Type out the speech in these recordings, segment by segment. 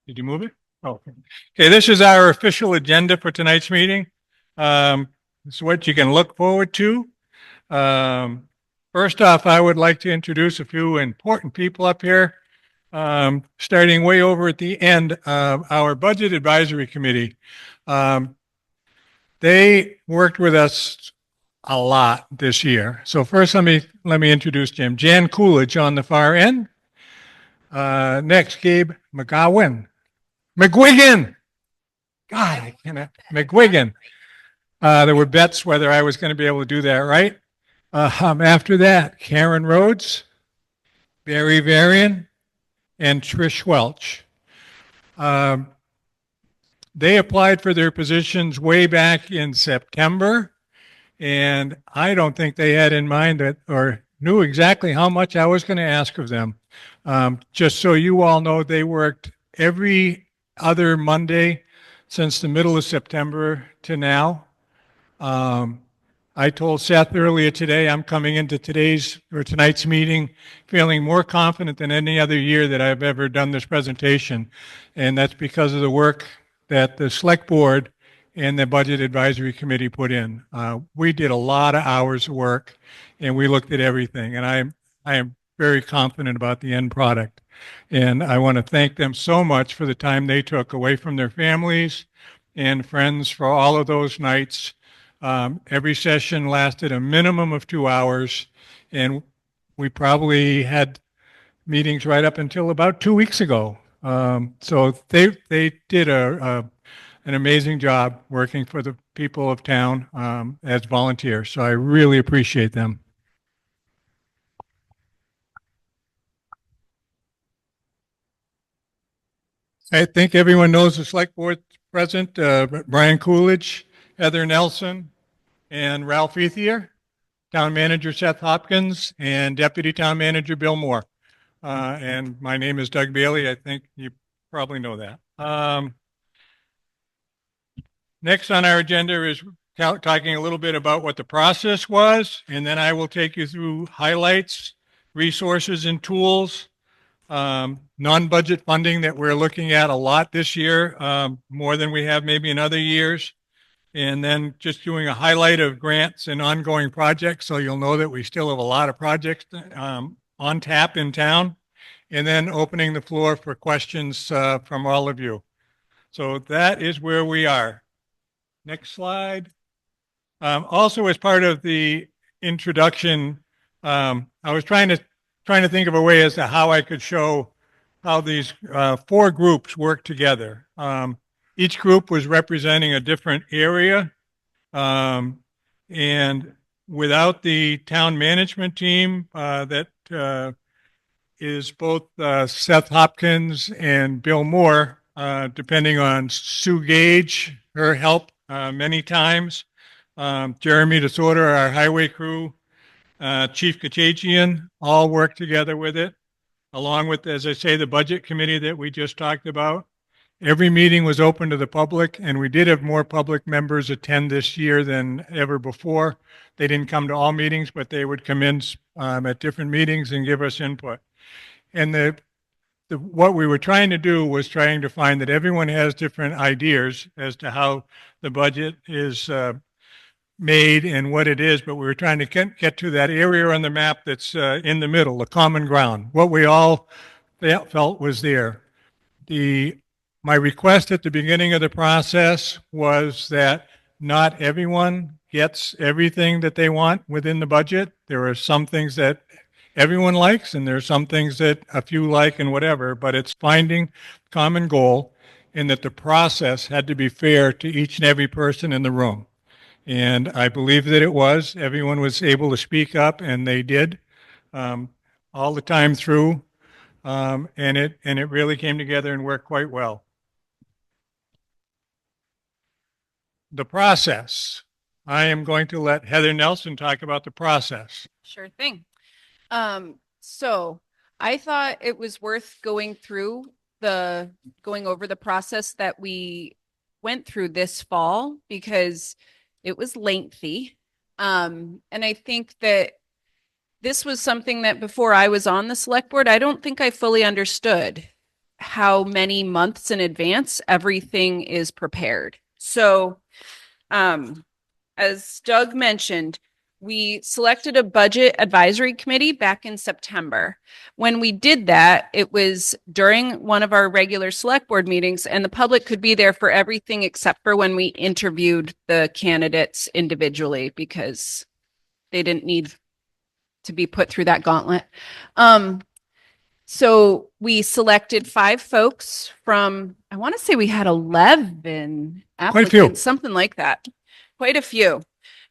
Did you move it? Oh, okay. This is our official agenda for tonight's meeting. This is what you can look forward to. Um, First off, I would like to introduce a few important people up here. Starting way over at the end, our Budget Advisory Committee. Um, they worked with us a lot this year. So first, let me introduce Jim. Jan Coolidge on the far end. Next, Gabe McGuigan. God, I cannot. McGuigan. There were bets whether I was going to be able to do that right. After that, Karen Rhodes, Barry Varian, and Trish Welch. Um, they applied for their positions way back in September, and I don't think they had in mind that or knew exactly how much I was going to ask of them. Just so you all know, they worked every other Monday since the middle of September to now. I told Seth earlier today I'm coming into tonight's meeting feeling more confident than any other year that I've ever done this presentation, and that's because of the work that the Select Board and the Budget Advisory Committee put in. We did a lot of hours of work, and we looked at everything, and I am very confident about the end product. And I want to thank them so much for the time they took away from their families and friends for all of those nights. Every session lasted a minimum of 2 hours, and we probably had meetings right up until about 2 weeks ago. So they did an amazing job working for the people of town as volunteers. So I really appreciate them. I think everyone knows the select board present, Brian Coolidge, Heather Nelson, and Ralph Ethier, Town Manager Seth Hopkins, and Deputy Town Manager Bill Moore. And my name is Doug Bailey. I think you probably know that. Next on our agenda is talking a little bit about what the process was, and then I will take you through highlights, resources, and tools. Non-budget funding that we're looking at a lot this year, more than we have maybe in other years. And then just doing a highlight of grants and ongoing projects, so you'll know that we still have a lot of projects on tap in town. And then opening the floor for questions from all of you. So that is where we are. Next slide. Also, as part of the introduction, I was trying to think of a way as to how I could show how these 4 groups work together. Each group was representing a different area, and without the town management team that is both Seth Hopkins and Bill Moore, depending on Sue Gage, her help many times, Jeremy Disorder, our highway crew, Chief Kachajian, all work together with it, along with, as I say, the budget committee that we just talked about. Every meeting was open to the public, and we did have more public members attend this year than ever before. They didn't come to all meetings, but they would come in at different meetings and give us input. And what we were trying to do was trying to find that everyone has different ideas as to how the budget is made and what it is, but we were trying to get to that area on the map that's in the middle, the common ground, what we all felt was there. My request at the beginning of the process was that not everyone gets everything that they want within the budget. There are some things that everyone likes, and there are some things that a few like and whatever, but it's finding common goal, and that the process had to be fair to each and every person in the room. And I believe that it was. Everyone was able to speak up, and they did all the time through. And it really came together and worked quite well. The process. I am going to let Heather Nelson talk about the process. Sure thing. So I thought it was worth going over the process that we went through this fall because it was lengthy. And I think that this was something that before I was on the select board, I don't think I fully understood how many months in advance everything is prepared. So, as Doug mentioned, we selected a budget advisory committee back in September. When we did that, it was during one of our regular select board meetings, and the public could be there for everything except for when we interviewed the candidates individually because they didn't need to be put through that gauntlet. So we selected 5 folks from, I want to say we had 11 Quite a few. applicants, something like that. Quite a few.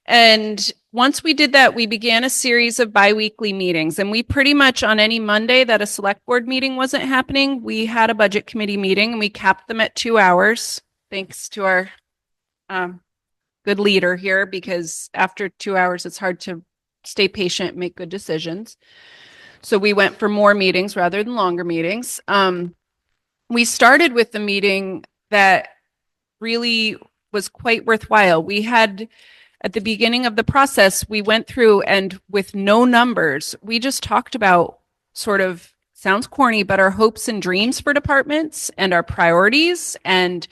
And once we did that, we began a series of biweekly meetings. And we pretty much on any Monday that a select board meeting wasn't happening, we had a budget committee meeting and we capped them at 2 hours, thanks to our good leader here, because after 2 hours, it's hard to stay patient and make good decisions. So we went for more meetings rather than longer meetings. We started with the meeting that really was quite worthwhile. We had, at the beginning of the process, we went through and with no numbers, we just talked about sort of, sounds corny, but our hopes and dreams for departments and our priorities and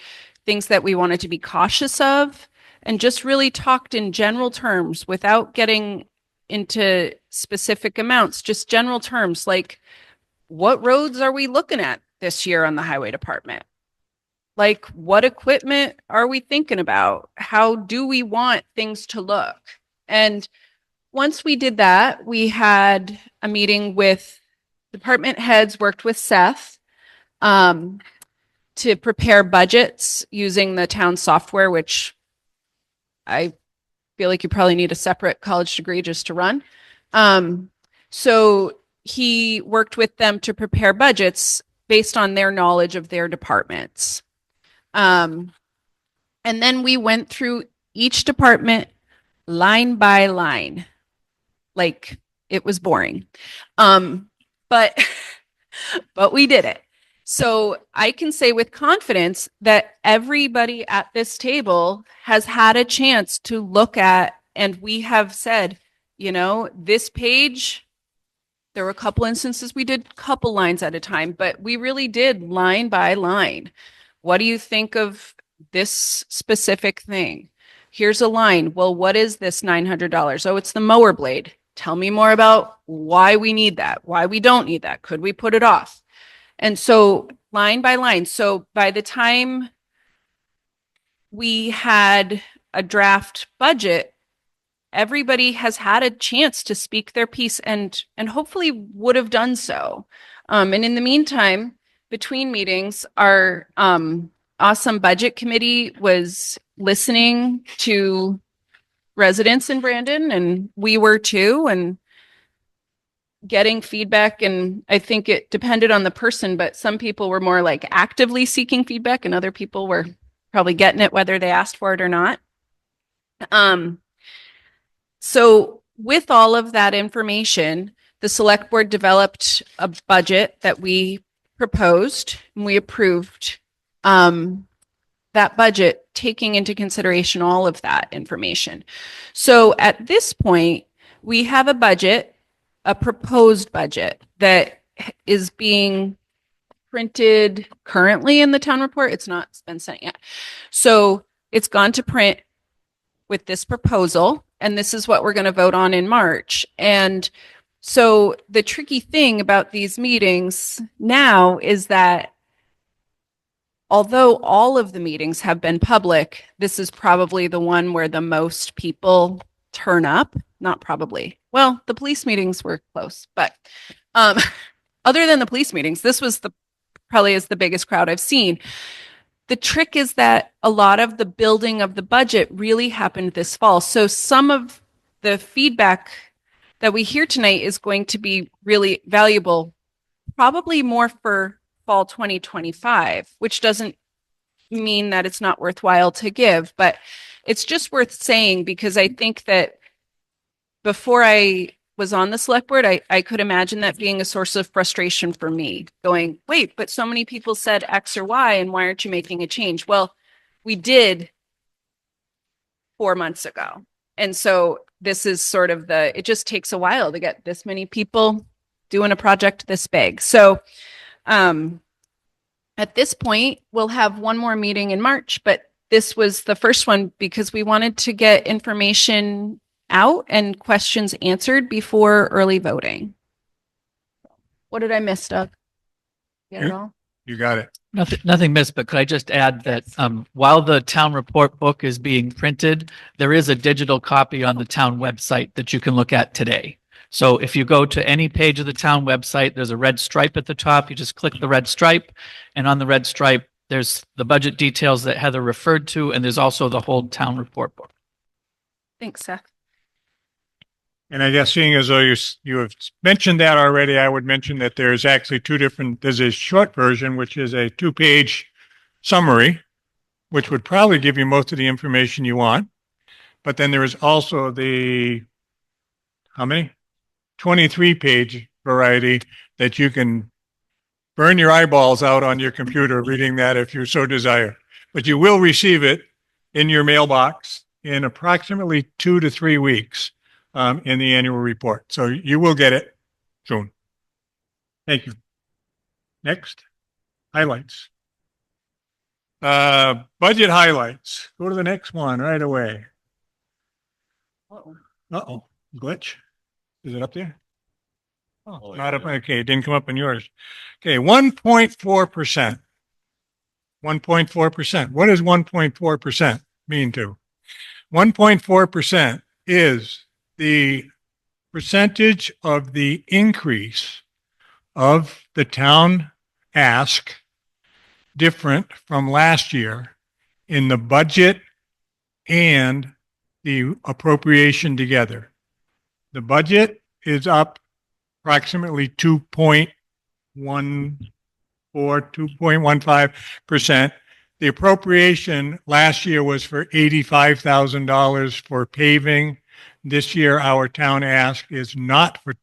things that we wanted to be cautious of, and just really talked in general terms without getting into specific amounts, just general terms like what roads are we looking at this year on the highway department? Like what equipment are we thinking about? How do we want things to look? And once we did that, we had a meeting with department heads, worked with Seth to prepare budgets using the town software, which I feel like you probably need a separate college degree just to run. So he worked with them to prepare budgets based on their knowledge of their departments. And then we went through each department line by line. Like it was boring. But we did it. So I can say with confidence that everybody at this table has had a chance to look at, and we have said, you know, this page, there were a couple instances we did a couple lines at a time, but we really did line by line. What do you think of this specific thing? Here's a line. Well, what is this $900? Oh, it's the mower blade. Tell me more about why we need that, why we don't need that. Could we put it off? And so line by line. So by the time we had a draft budget, everybody has had a chance to speak their piece and hopefully would have done so. And in the meantime, between meetings, our awesome budget committee was listening to residents in Brandon, and we were too, and getting feedback. And I think it depended on the person, but some people were more like actively seeking feedback and other people were probably getting it whether they asked for it or not. So with all of that information, the select board developed a budget that we proposed and we approved that budget, taking into consideration all of that information. So at this point, we have a budget, a proposed budget that is being printed currently in the town report. It's not been sent yet. So it's gone to print with this proposal, and this is what we're going to vote on in March. And so the tricky thing about these meetings now is that although all of the meetings have been public, this is probably the one where the most people turn up. Not probably. Well, the police meetings were close, but other than the police meetings, this was probably is the biggest crowd I've seen. The trick is that a lot of the building of the budget really happened this fall. So some of the feedback that we hear tonight is going to be really valuable, probably more for fall 2025, which doesn't mean that it's not worthwhile to give, but it's just worth saying because I think that before I was on the select board, I could imagine that being a source of frustration for me, going, wait, but so many people said X or Y, and why aren't you making a change? Well, we did 4 months ago. And so this is sort of it just takes a while to get this many people doing a project this big. So At this point, we'll have one more meeting in March, but this was the first one because we wanted to get information out and questions answered before early voting. What did I miss, Doug? Get it all? You got it. Nothing missed, but could I just add that while the town report book is being printed, there is a digital copy on the town website that you can look at today. So if you go to any page of the town website, there's a red stripe at the top. You just click the red stripe, and on the red stripe, there's the budget details that Heather referred to, and there's also the whole town report book. Thanks, Seth. And I guess seeing as though you have mentioned that already, I would mention that there's actually there's a short version, which is a 2-page summary, which would probably give you most of the information you want. But then there is also the, how many? 23-page variety that you can burn your eyeballs out on your computer reading that if you so desire. But you will receive it in your mailbox in approximately 2 to 3 weeks. In the annual report. So you will get it soon. Thank you. Next, highlights. Budget highlights. Go to the next one right away. Uh-oh, glitch. Is it up there? Oh, not up. Okay, it didn't come up in yours. Okay, 1.4%. 1.4%. What does 1.4% mean to? 1.4% is the percentage of the increase of the town ask different from last year in the budget and the appropriation together. The budget is up approximately 2.15%. The appropriation last year was for $85,000 for paving. This year, our town ask is not for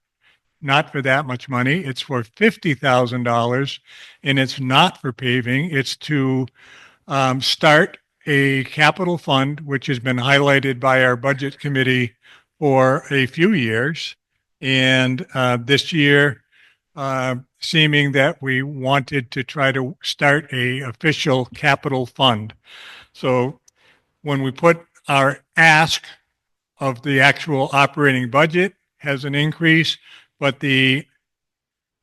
that much money. It's for $50,000, and it's not for paving. It's to start a capital fund, which has been highlighted by our budget committee for a few years. And this year, seeming that we wanted to try to start a official capital fund. So when we put our ask of the actual operating budget has an increase, but the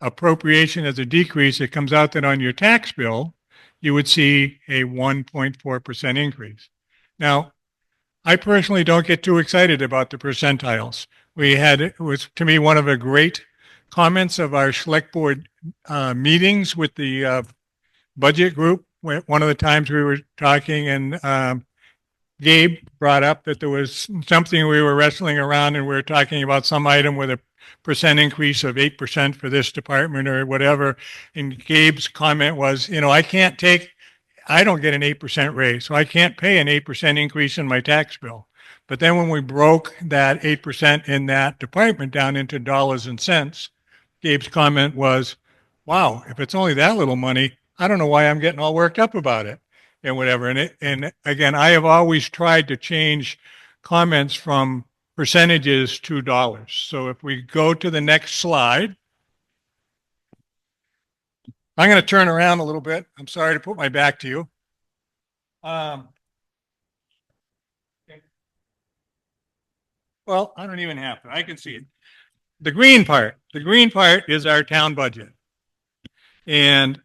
appropriation has a decrease, it comes out that on your tax bill, you would see a 1.4% increase. Now, I personally don't get too excited about the percentiles. It was to me one of the great comments of our select board meetings with the budget group. One of the times we were talking and Gabe brought up that there was something we were wrestling around and we were talking about some item with a percent increase of 8% for this department or whatever. And Gabe's comment was, I don't get an 8% raise, so I can't pay an 8% increase in my tax bill. But then when we broke that 8% in that department down into dollars and cents, Gabe's comment was, wow, if it's only that little money, I don't know why I'm getting all worked up about it. And whatever. And again, I have always tried to change comments from percentages to dollars. So if we go to the next slide, I'm going to turn around a little bit. I'm sorry to put my back to you. Okay. Well, I don't even have to. I can see it. The green part is our town budget. And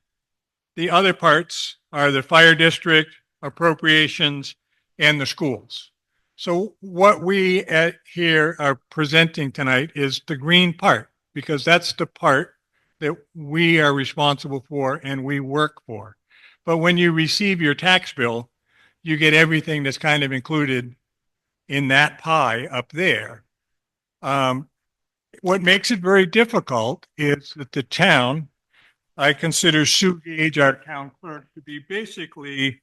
the other parts are the fire district, appropriations, and the schools. So what we here are presenting tonight is the green part, because that's the part that we are responsible for and we work for. But when you receive your tax bill, you get everything that's kind of included in that pie up there. What makes it very difficult is that the town, I consider Sue Gage, our town clerk, to be basically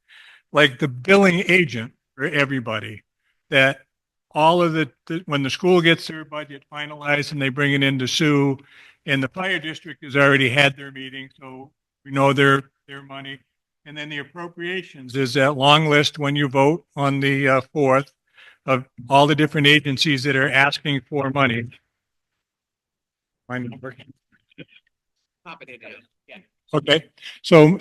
like the billing agent for everybody. That all of when the school gets their budget finalized and they bring it into Sue, and the fire district has already had their meeting, so we know their money. And then the appropriations is that long list when you vote on the 4th of all the different agencies that are asking for money. My number. Pop it in. Yeah. Okay. So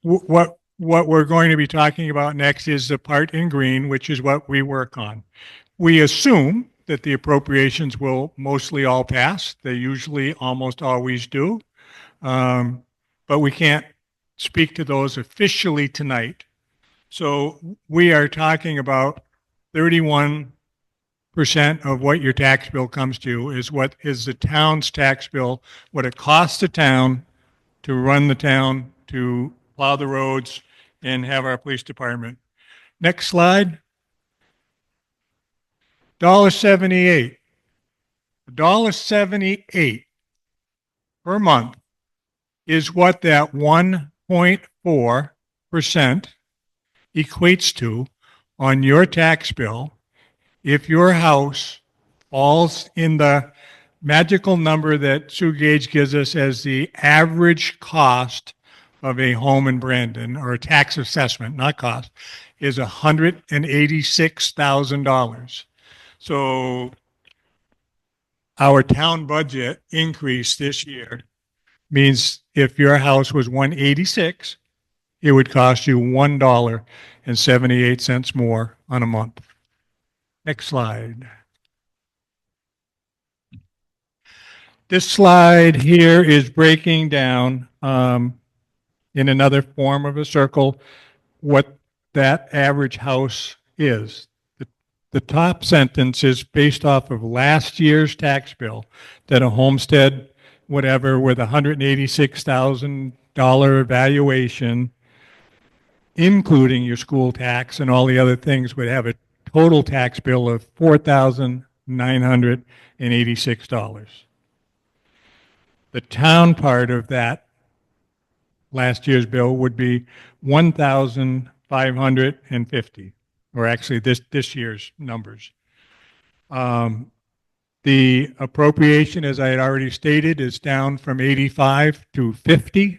what we're going to be talking about next is the part in green, which is what we work on. We assume that the appropriations will mostly all pass. They usually almost always do. Um, but we can't speak to those officially tonight. So we are talking about 31% of what your tax bill comes to is what is the town's tax bill, what it costs the town to run the town, to plow the roads, and have our police department. Next slide. $1.78. $1.78 per month is what that 1.4% equates to on your tax bill if your house falls in the magical number that Sue Gage gives us as the average cost of a home in Brandon, or a tax assessment, not cost, is $186,000. So our town budget increase this year means if your house was 186, it would cost you $1.78 more on a month. Next slide. This slide here is breaking down in another form of a circle what that average house is. The top sentence is based off of last year's tax bill, that a homestead, whatever, with $186,000 valuation, including your school tax and all the other things, would have a total tax bill of $4,986. The town part of that last year's bill would be 1,550, or actually this year's numbers. The appropriation, as I had already stated, is down from 85 to 50.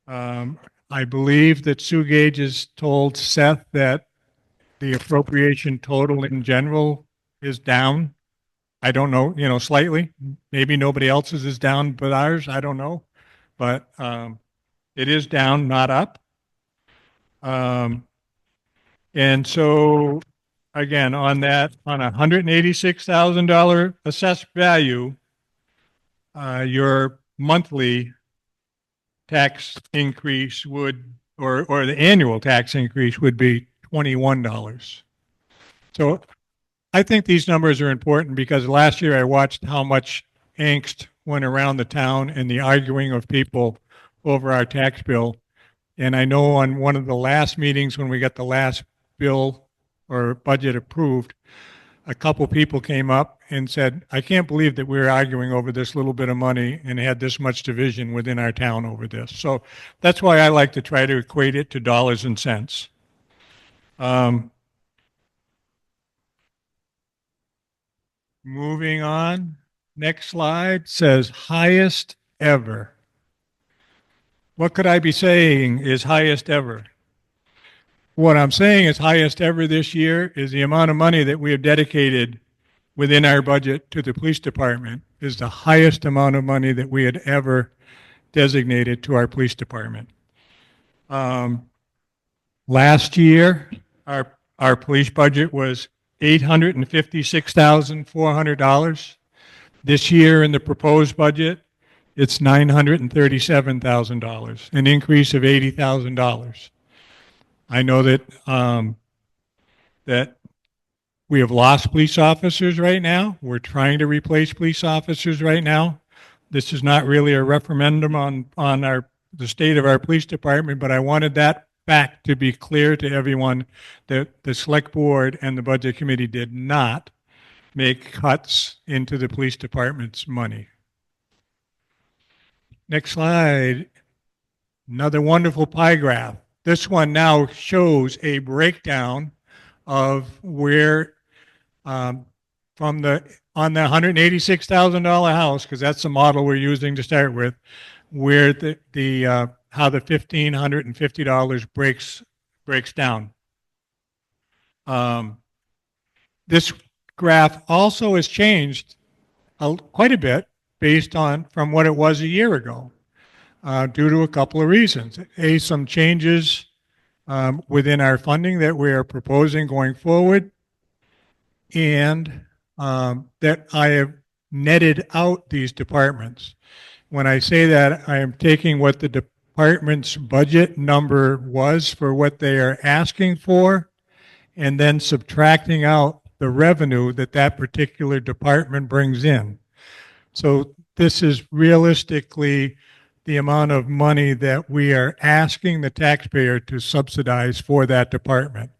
I believe that Sue Gage has told Seth that the appropriation total in general is down. I don't know, slightly. Maybe nobody else's is down but ours. I don't know. But it is down, not up. And so, again, on a $186,000 assessed value, your monthly tax increase or the annual tax increase would be $21. So I think these numbers are important because last year I watched how much angst went around the town and the arguing of people over our tax bill. And I know on one of the last meetings when we got the last bill or budget approved, a couple people came up and said, I can't believe that we're arguing over this little bit of money and had this much division within our town over this. So that's why I like to try to equate it to dollars and cents. Moving on. Next slide says highest ever. What could I be saying is highest ever? What I'm saying is highest ever this year is the amount of money that we have dedicated within our budget to the police department is the highest amount of money that we had ever designated to our police department. Last year, our police budget was $856,400. This year in the proposed budget, it's $937,000, an increase of $80,000. I know that that we have lost police officers right now. We're trying to replace police officers right now. This is not really a referendum on the state of our police department, but I wanted that fact to be clear to everyone that the select board and the budget committee did not make cuts into the police department's money. Next slide. Another wonderful pie graph. This one now shows a breakdown of where on the $186,000 house, because that's the model we're using to start with, where how the $1,550 breaks down. This graph also has changed quite a bit based on from what it was a year ago, due to a couple of reasons. Some changes within our funding that we are proposing going forward, and that I have netted out these departments. When I say that, I am taking what the department's budget number was for what they are asking for, and then subtracting out the revenue that that particular department brings in. So this is realistically the amount of money that we are asking the taxpayer to subsidize for that department.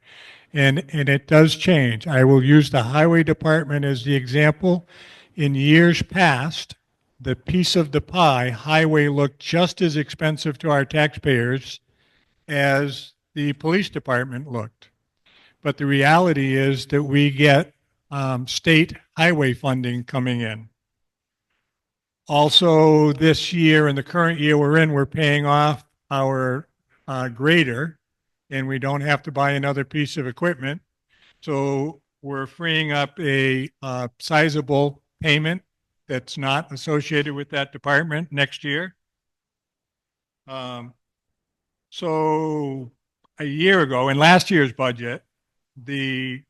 And it does change. I will use the highway department as the example. In years past, the piece of the pie, highway, looked just as expensive to our taxpayers as the police department looked. But the reality is that we get state highway funding coming in. Also, this year and the current year we're in, we're paying off our grader, and we don't have to buy another piece of equipment. So we're freeing up a sizable payment that's not associated with that department next year. So a year ago, in last year's budget, the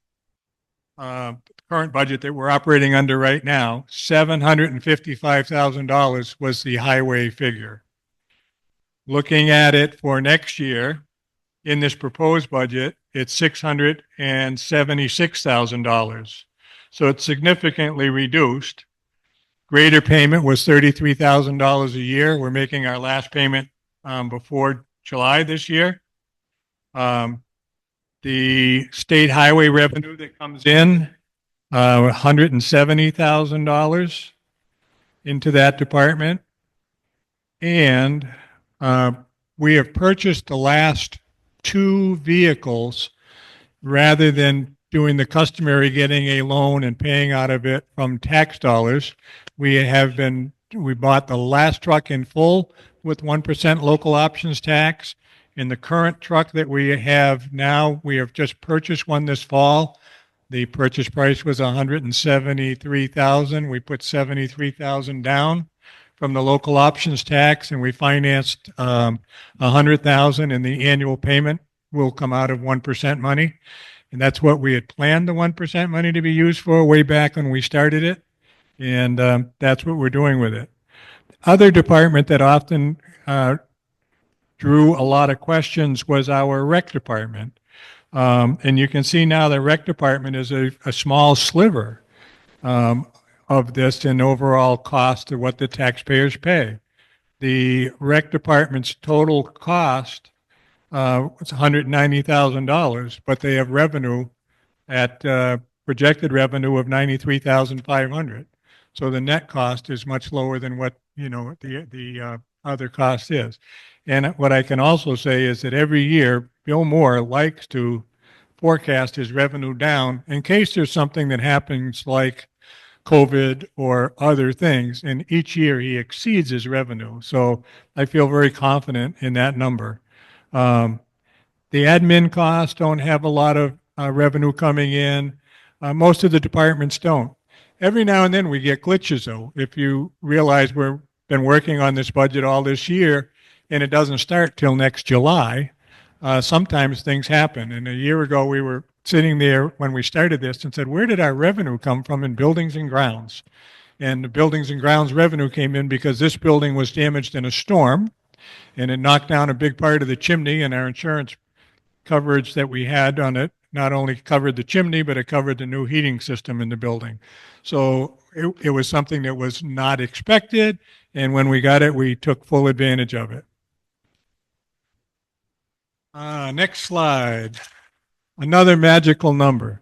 current budget that we're operating under right now, $755,000 was the highway figure. Looking at it for next year, in this proposed budget, it's $676,000. So it's significantly reduced. Grader payment was $33,000 a year. We're making our last payment before July this year. The state highway revenue that comes in, $170,000 into that department. And we have purchased the last 2 vehicles rather than doing the customary getting a loan and paying out of it from tax dollars. We bought the last truck in full with 1% local options tax. In the current truck that we have now, we have just purchased one this fall. The purchase price was $173,000. We put $73,000 down from the local options tax, and we financed $100,000, and the annual payment will come out of 1% money. And that's what we had planned the 1% money to be used for way back when we started it. And that's what we're doing with it. Other department that often drew a lot of questions was our rec department. And you can see now the rec department is a small sliver of this in overall cost of what the taxpayers pay. The rec department's total cost was $190,000, but they have revenue at projected revenue of $93,500. So the net cost is much lower than what the other cost is. And what I can also say is that every year Bill Moore likes to forecast his revenue down in case there's something that happens like COVID or other things. And each year he exceeds his revenue. So I feel very confident in that number. The admin costs don't have a lot of revenue coming in. Most of the departments don't. Every now and then we get glitches, though. If you realize we've been working on this budget all this year and it doesn't start till next July, sometimes things happen. And a year ago we were sitting there when we started this and said, where did our revenue come from in buildings and grounds? And the buildings and grounds revenue came in because this building was damaged in a storm and it knocked down a big part of the chimney, and our insurance coverage that we had on it not only covered the chimney, but it covered the new heating system in the building. So it was something that was not expected, and when we got it, we took full advantage of it. Next slide. Another magical number,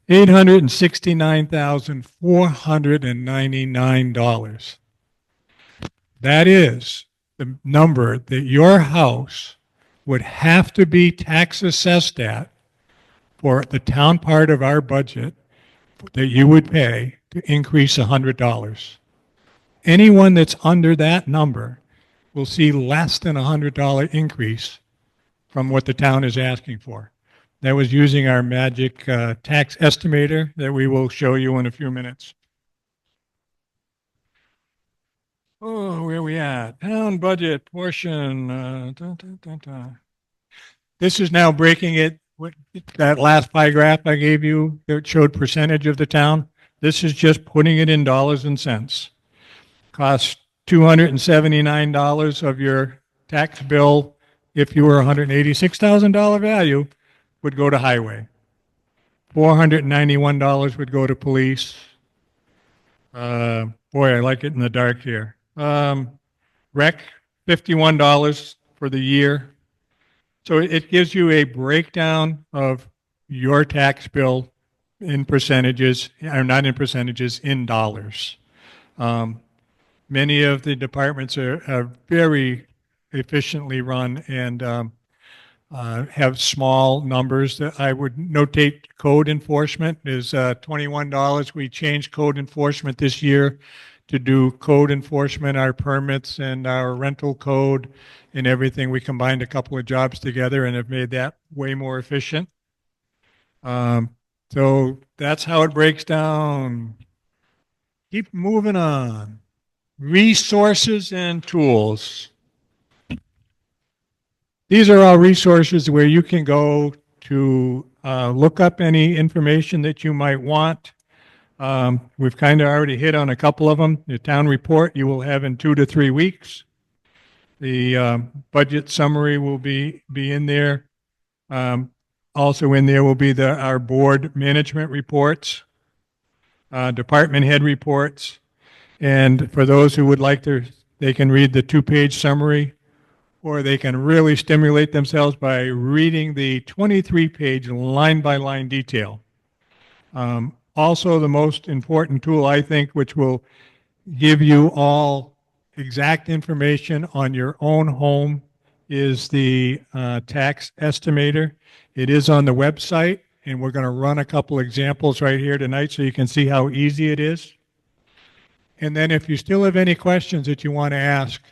$869,499. That is the number that your house would have to be tax assessed at for the town part of our budget that you would pay to increase $100. Anyone that's under that number will see less than $100 increase from what the town is asking for. That was using our magic tax estimator that we will show you in a few minutes. Oh, where we at? Town budget portion. This is now breaking it. That last pie graph I gave you that showed percentage of the town. This is just putting it in dollars and cents. Costs $279 of your tax bill if you were $186,000 value would go to highway. $491 would go to police. Boy, I like it in the dark here. Rec, $51 for the year. So it gives you a breakdown of your tax bill in percentages, or not in percentages, in dollars. Many of the departments are very efficiently run and have small numbers. That I would notate code enforcement is $21. We changed code enforcement this year to do code enforcement, our permits and our rental code and everything. We combined a couple of jobs together and have made that way more efficient. So that's how it breaks down. Keep moving on. Resources and tools. These are all resources where you can go to look up any information that you might want. We've kind of already hit on a couple of them. The town report you will have in 2 to 3 weeks. The budget summary will be in there. Also in there will be our board management reports, department head reports. And for those who would like to, they can read the 2-page summary, or they can really stimulate themselves by reading the 23-page line-by-line detail. Also, the most important tool, I think, which will give you all exact information on your own home, is the tax estimator. It is on the website, and we're going to run a couple examples right here tonight so you can see how easy it is. And then if you still have any questions that you want to ask,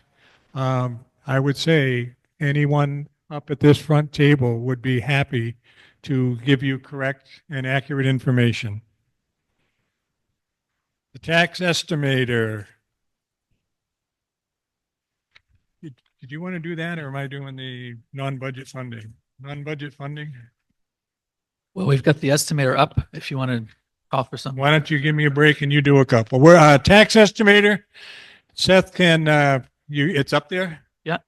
I would say anyone up at this front table would be happy to give you correct and accurate information. The tax estimator. Did you want to do that, or am I doing the non-budget funding? Non-budget funding? Well, we've got the estimator up if you want to call for some. Why don't you give me a break and you do a couple? We're tax estimator. Seth can, it's up there? Yeah.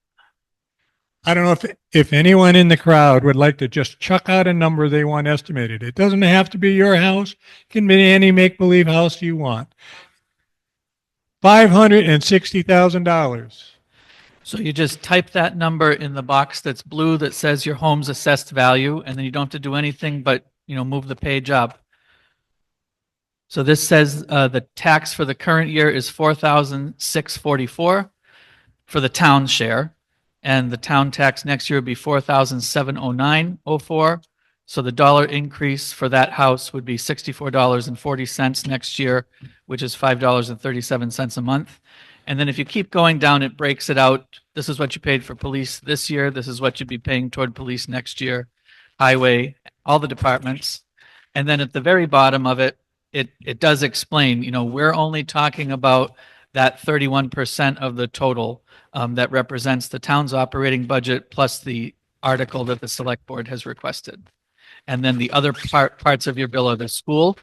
I don't know if anyone in the crowd would like to just chuck out a number they want estimated. It doesn't have to be your house. It can be any make-believe house you want. $560,000. So you just type that number in the box that's blue that says your home's assessed value, and then you don't have to do anything but, move the page up. So this says the tax for the current year is $4,644 for the town share, and the town tax next year would be $4,709.04. So the dollar increase for that house would be $64.40 next year, which is $5.37 a month. And then if you keep going down, it breaks it out. This is what you paid for police this year. This is what you'd be paying toward police next year, highway, all the departments. And then at the very bottom of it, it does explain, we're only talking about that 31% of the total that represents the town's operating budget plus the article that the select board has requested. And then the other parts of your bill are the school,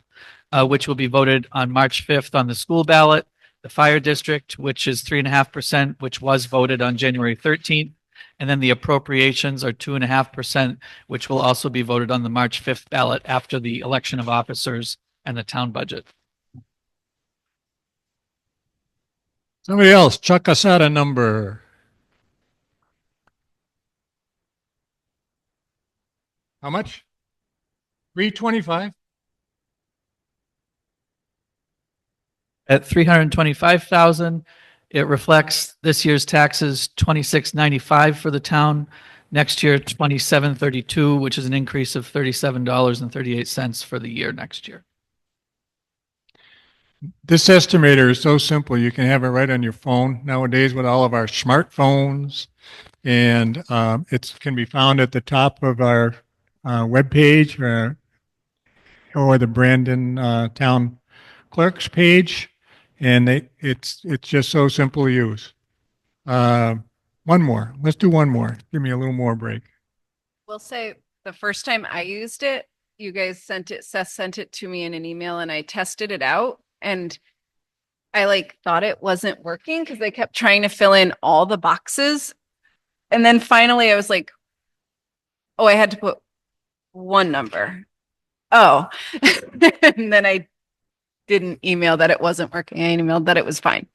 which will be voted on March 5th on the school ballot, the fire district, which is 3.5%, which was voted on January 13th. And then the appropriations are 2.5%, which will also be voted on the March 5th ballot after the election of officers and the town budget. Somebody else, chuck us out a number. How much? 325? At 325,000, it reflects this year's taxes, 2695 for the town. Next year, 2732, which is an increase of $37.38 for the year next year. This estimator is so simple. You can have it right on your phone nowadays with all of our smartphones, and it can be found at the top of our webpage or the Brandon Town Clerk's page. and it's just so simple to use. One more. Let's do one more. Give me a little more break. Will say the first time I used it, you guys Seth sent it to me in an email and I tested it out and I like thought it wasn't working because I kept trying to fill in all the boxes. And then finally I was like, oh, I had to put one number. Oh, and then I didn't email that it wasn't working. I emailed that it was fine.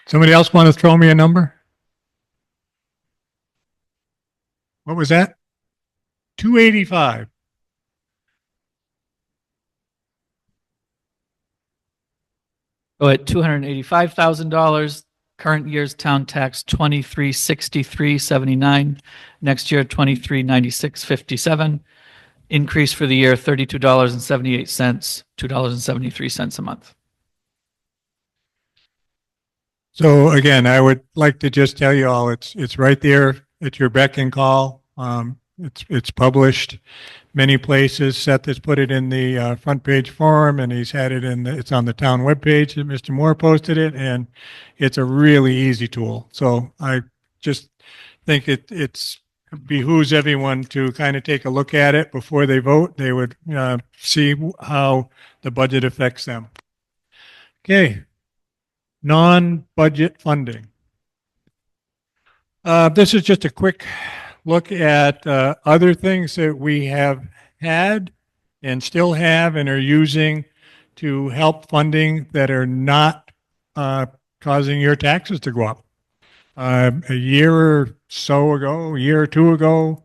Somebody else want to throw me a number? What was that? 285. So at $285,000, current year's town tax 2363.79, next year 2396.57, increase for the year $32.78, $2.73 a month. So again, I would like to just tell you all, it's right there at your beck and call. It's published many places. Seth has put it in the front page forum, and he's had it it's on the town webpage that Mr. Moore posted it, and it's a really easy tool. So I just think it's behooves everyone to kind of take a look at it before they vote. They would see how the budget affects them. Okay. Non-budget funding. This is just a quick look at other things that we have had and still have and are using to help funding that are not causing your taxes to go up. A year or so ago, a year or two ago,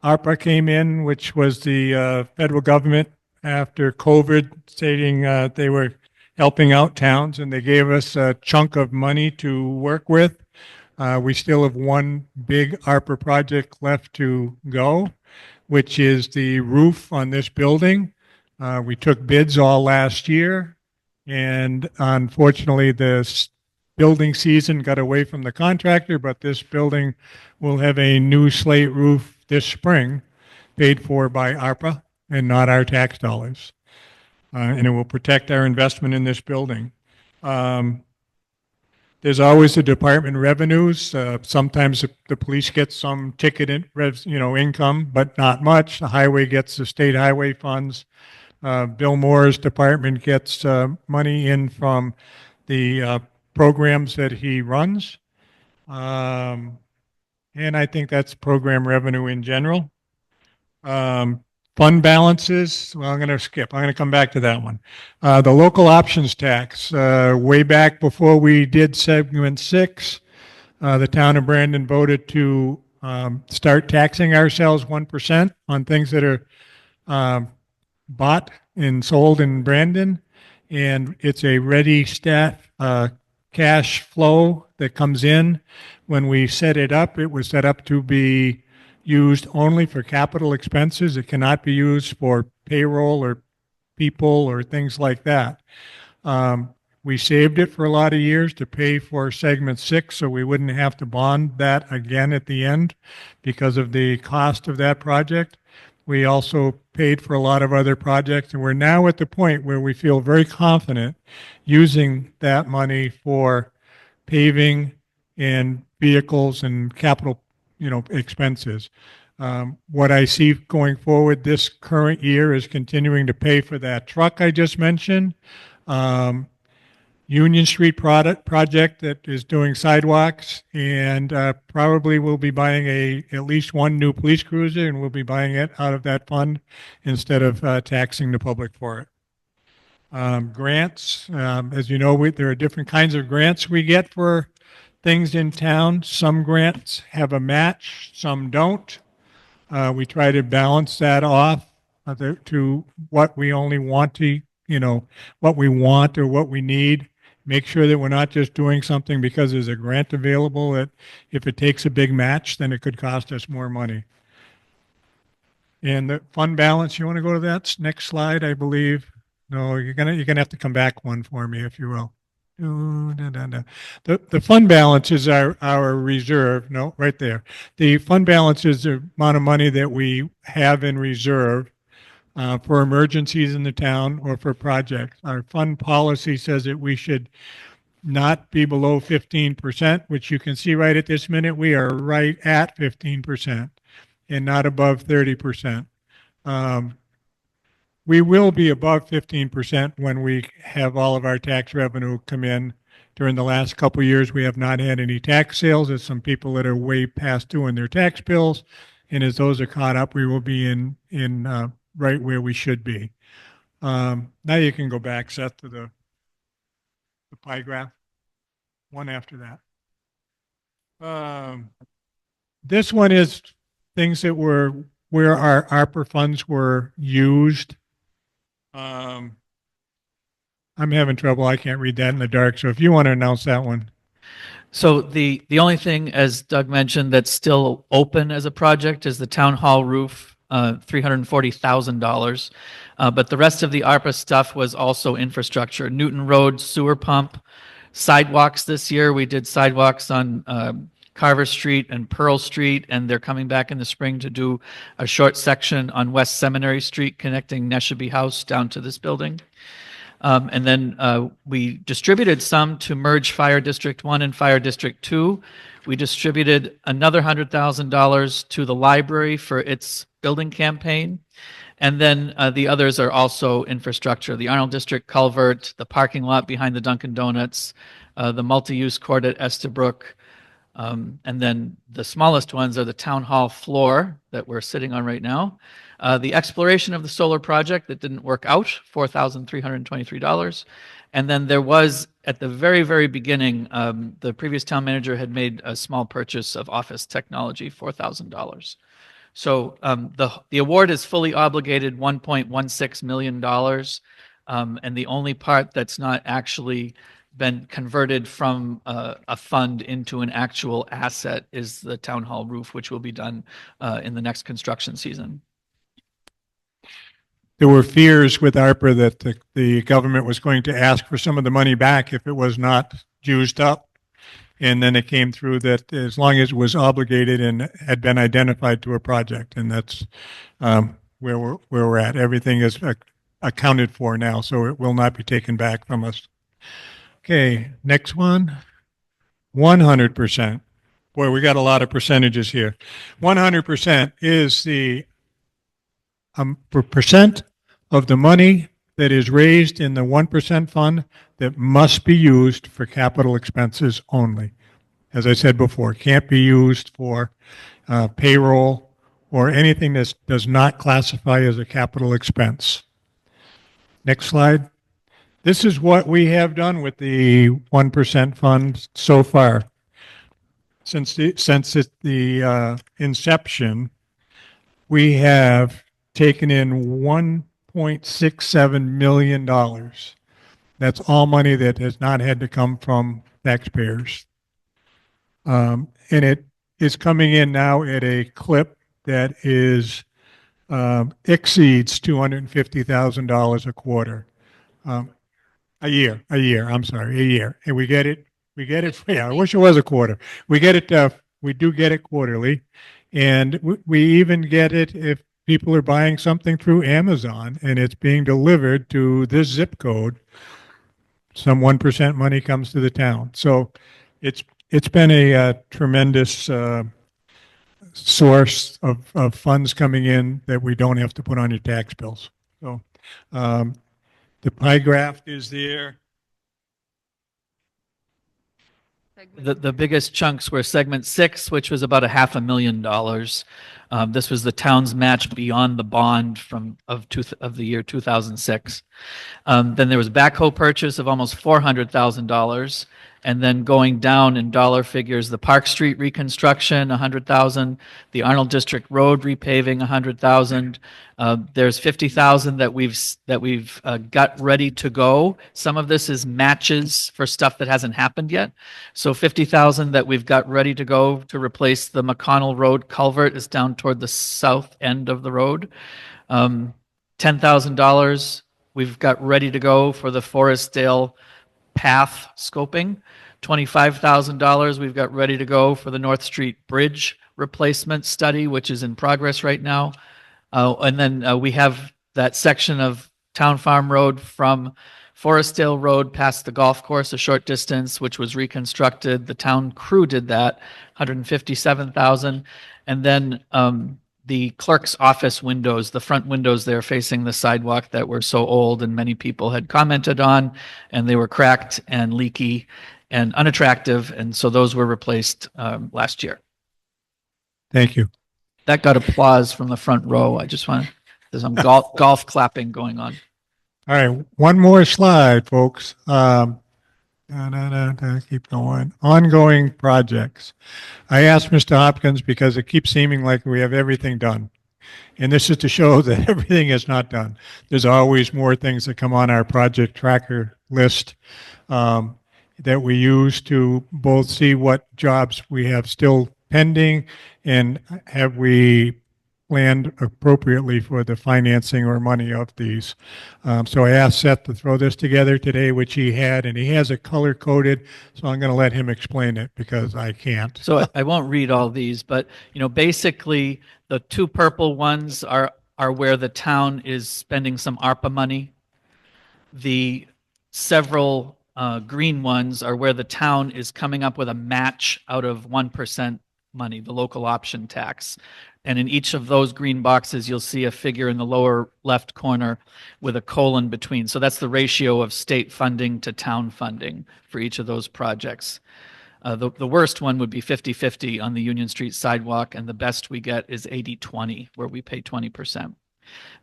ARPA came in, which was the federal government after COVID, stating they were helping out towns, and they gave us a chunk of money to work with. We still have one big ARPA project left to go, which is the roof on this building. We took bids all last year, and unfortunately, this building season got away from the contractor, but this building will have a new slate roof this spring, paid for by ARPA and not our tax dollars. And it will protect our investment in this building. There's always the department revenues. Sometimes the police get some ticket income, but not much. The highway gets the state highway funds. Bill Moore's department gets money in from the programs that he runs. And I think that's program revenue in general. Fund balances, well, I'm going to skip. I'm going to come back to that one. The local options tax, way back before we did segment 6, the town of Brandon voted to start taxing ourselves 1% on things that are bought and sold in Brandon. And it's a ready cash flow that comes in. When we set it up, it was set up to be used only for capital expenses. It cannot be used for payroll or people or things like that. We saved it for a lot of years to pay for segment 6, so we wouldn't have to bond that again at the end because of the cost of that project. We also paid for a lot of other projects, and we're now at the point where we feel very confident using that money for paving and vehicles and capital expenses. What I see going forward this current year is continuing to pay for that truck I just mentioned. Union Street project that is doing sidewalks, and probably will be buying at least one new police cruiser, and we'll be buying it out of that fund instead of taxing the public for it. Grants, as you know, there are different kinds of grants we get for things in town. Some grants have a match, some don't. We try to balance that off to what we only want to, what we want or what we need. Make sure that we're not just doing something because there's a grant available, that if it takes a big match, then it could cost us more money. And the fund balance, you want to go to that next slide, I believe? No, you're gonna have to come back one for me, if you will. The fund balance is our reserve. No, right there. The fund balance is the amount of money that we have in reserve for emergencies in the town or for projects. Our fund policy says that we should not be below 15%, which you can see right at this minute. We are right at 15% and not above 30%. We will be above 15% when we have all of our tax revenue come in. During the last couple of years, we have not had any tax sales. There's some people that are way past due in their tax bills. And as those are caught up, we will be in right where we should be. Now you can go back, Seth, to the pie graph. One after that. This one is things that were where our ARPA funds were used. I'm having trouble. I can't read that in the dark. So if you want to announce that one. So the only thing, as Doug mentioned, that's still open as a project is the town hall roof, $340,000. But the rest of the ARPA stuff was also infrastructure. Newton Road sewer pump, sidewalks this year. We did sidewalks on Carver Street and Pearl Street, and they're coming back in the spring to do a short section on West Seminary Street connecting Neshabe House down to this building. And then we distributed some to merge Fire District 1 and Fire District 2. We distributed another $100,000 to the library for its building campaign. And then the others are also infrastructure, the Arnold District culvert, the parking lot behind the Dunkin' Donuts, the multi-use court at Estabrook. And then the smallest ones are the town hall floor that we're sitting on right now. The exploration of the solar project that didn't work out, $4,323. And then there was, at the very, very beginning, the previous town manager had made a small purchase of office technology, $4,000. So the award is fully obligated, $1.16 million. And the only part that's not actually been converted from a fund into an actual asset is the town hall roof, which will be done in the next construction season. There were fears with ARPA that the government was going to ask for some of the money back if it was not used up. And then it came through that as long as it was obligated and had been identified to a project, and that's where we're at. Everything is accounted for now, so it will not be taken back from us. Okay, next one. 100%. Boy, we got a lot of percentages here. 100% is the percent of the money that is raised in the 1% fund that must be used for capital expenses only. As I said before, can't be used for payroll or anything that does not classify as a capital expense. Next slide. This is what we have done with the 1% fund so far. Since the inception, we have taken in $1.67 million. That's all money that has not had to come from taxpayers. And it is coming in now at a clip that is exceeds $250,000 a quarter. A year, I'm sorry, a year. And we get it, yeah, I wish it was a quarter. We get it, we do get it quarterly. And we even get it if people are buying something through Amazon and it's being delivered to this zip code, some 1% money comes to the town. So it's been a tremendous source of funds coming in that we don't have to put on your tax bills. So the pie graph is there. The biggest chunks were segment 6, which was about $500,000. This was the town's match beyond the bond of the year 2006. Then there was backhoe purchase of almost $400,000. And then going down in dollar figures, the Park Street reconstruction, $100,000, the Arnold District Road repaving, $100,000. There's $50,000 that we've got ready to go. Some of this is matches for stuff that hasn't happened yet. So $50,000 that we've got ready to go to replace the McConnell Road culvert is down toward the south end of the road. $10,000 we've got ready to go for the Forestdale path scoping. $25,000 we've got ready to go for the North Street Bridge replacement study, which is in progress right now. And then we have that section of Town Farm Road from Forestdale Road past the golf course, a short distance, which was reconstructed. The town crew did that, 157,000. And then the clerk's office windows, the front windows there facing the sidewalk that were so old and many people had commented on, and they were cracked and leaky and unattractive. And so those were replaced last year. Thank you. That got applause from the front row. I just want, there's some golf clapping going on. All right, one more slide, folks. Keep going. Ongoing projects. I asked Mr. Hopkins because it keeps seeming like we have everything done. And this is to show that everything is not done. There's always more things that come on our project tracker list that we use to both see what jobs we have still pending and have we planned appropriately for the financing or money of these. So I asked Seth to throw this together today, which he had, and he has it color coded. So I'm going to let him explain it because I can't. So I won't read all these, but basically the two purple ones are where the town is spending some ARPA money. The several green ones are where the town is coming up with a match out of 1% money, the local option tax. And in each of those green boxes, you'll see a figure in the lower left corner with a colon between. So that's the ratio of state funding to town funding for each of those projects. The worst one would be 50-50 on the Union Street sidewalk, and the best we get is 80-20, where we pay 20%.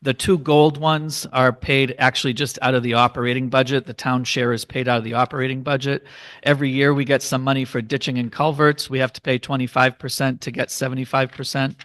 The two gold ones are paid actually just out of the operating budget. The town share is paid out of the operating budget. Every year we get some money for ditching and culverts. We have to pay 25% to get 75%.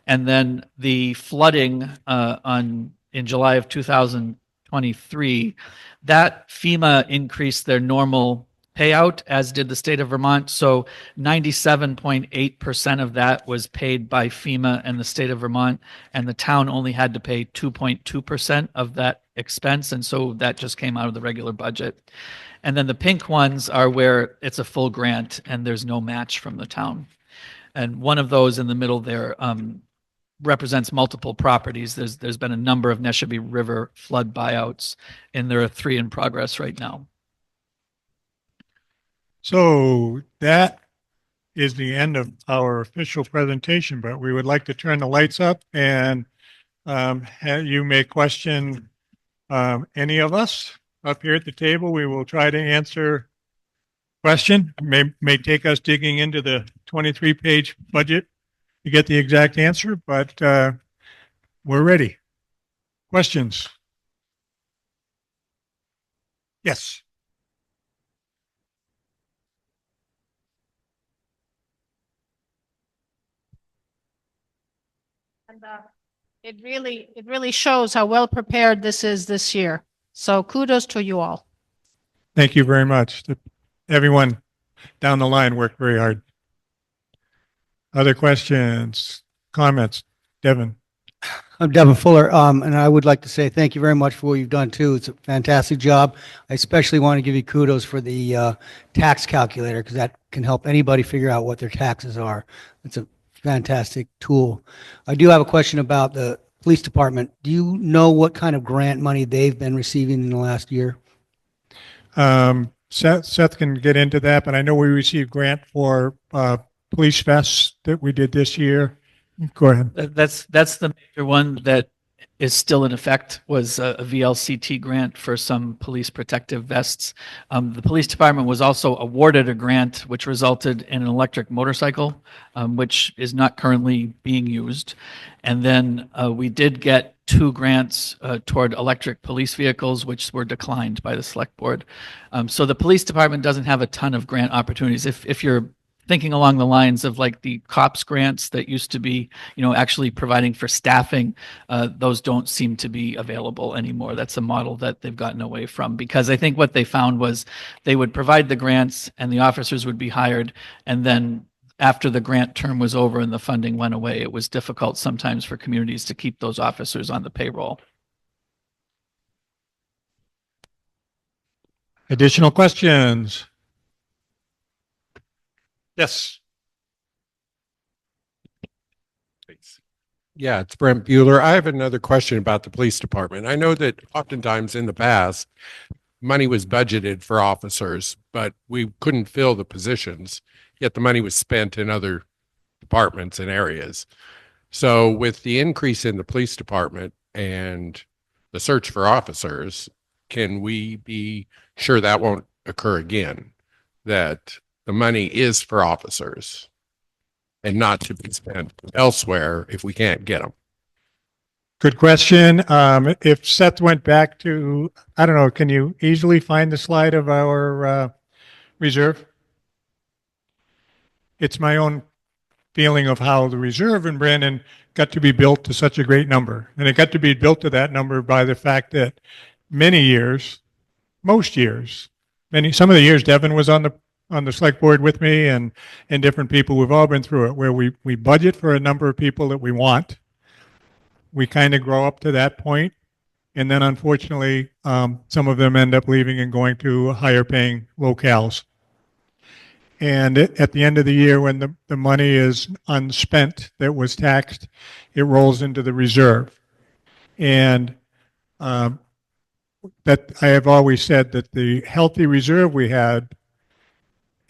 And then the flooding in July of 2023, that FEMA increased their normal payout, as did the state of Vermont. So 97.8% of that was paid by FEMA and the state of Vermont, and the town only had to pay 2.2% of that expense. And so that just came out of the regular budget. And then the pink ones are where it's a full grant and there's no match from the town. And one of those in the middle there represents multiple properties. There's been a number of Neshabie River flood buyouts, and there are 3 in progress right now. So that is the end of our official presentation, but we would like to turn the lights up and you may question any of us up here at the table. We will try to answer question. May take us digging into the 23-page budget to get the exact answer, but we're ready. Questions? Yes. And it really shows how well prepared this is this year. So kudos to you all. Thank you very much. Everyone down the line worked very hard. Other questions, comments? Devin? I'm Devin Fuller, and I would like to say thank you very much for what you've done too. It's a fantastic job. I especially want to give you kudos for the tax calculator because that can help anybody figure out what their taxes are. It's a fantastic tool. I do have a question about the police department. Do you know what kind of grant money they've been receiving in the last year? Seth can get into that, but I know we received grant for police vests that we did this year. Go ahead. That's the major one that is still in effect, was a VLCT grant for some police protective vests. The police department was also awarded a grant which resulted in an electric motorcycle, which is not currently being used. And then we did get 2 grants toward electric police vehicles, which were declined by the select board. So the police department doesn't have a ton of grant opportunities. If you're thinking along the lines of like the COPS grants that used to be, actually providing for staffing, those don't seem to be available anymore. That's a model that they've gotten away from, because I think what they found was they would provide the grants and the officers would be hired, and then after the grant term was over and the funding went away, it was difficult sometimes for communities to keep those officers on the payroll. Additional questions? Yes. Please. Yeah, it's Brent Bueller. I have another question about the police department. I know that oftentimes in the past, money was budgeted for officers, but we couldn't fill the positions, yet the money was spent in other departments and areas. So with the increase in the police department and the search for officers, can we be sure that won't occur again? That the money is for officers and not to be spent elsewhere if we can't get them? Good question. If Seth went back to, I don't know, can you easily find the slide of our reserve? It's my own feeling of how the reserve in Brandon got to be built to such a great number. And it got to be built to that number by the fact that many years, most years, some of the years Devin was on the select board with me and different people, we've all been through it where we budget for a number of people that we want. We kind of grow up to that point, and then unfortunately, some of them end up leaving and going to higher paying locales. And at the end of the year, when the money is unspent that was taxed, it rolls into the reserve. And that I have always said that the healthy reserve we had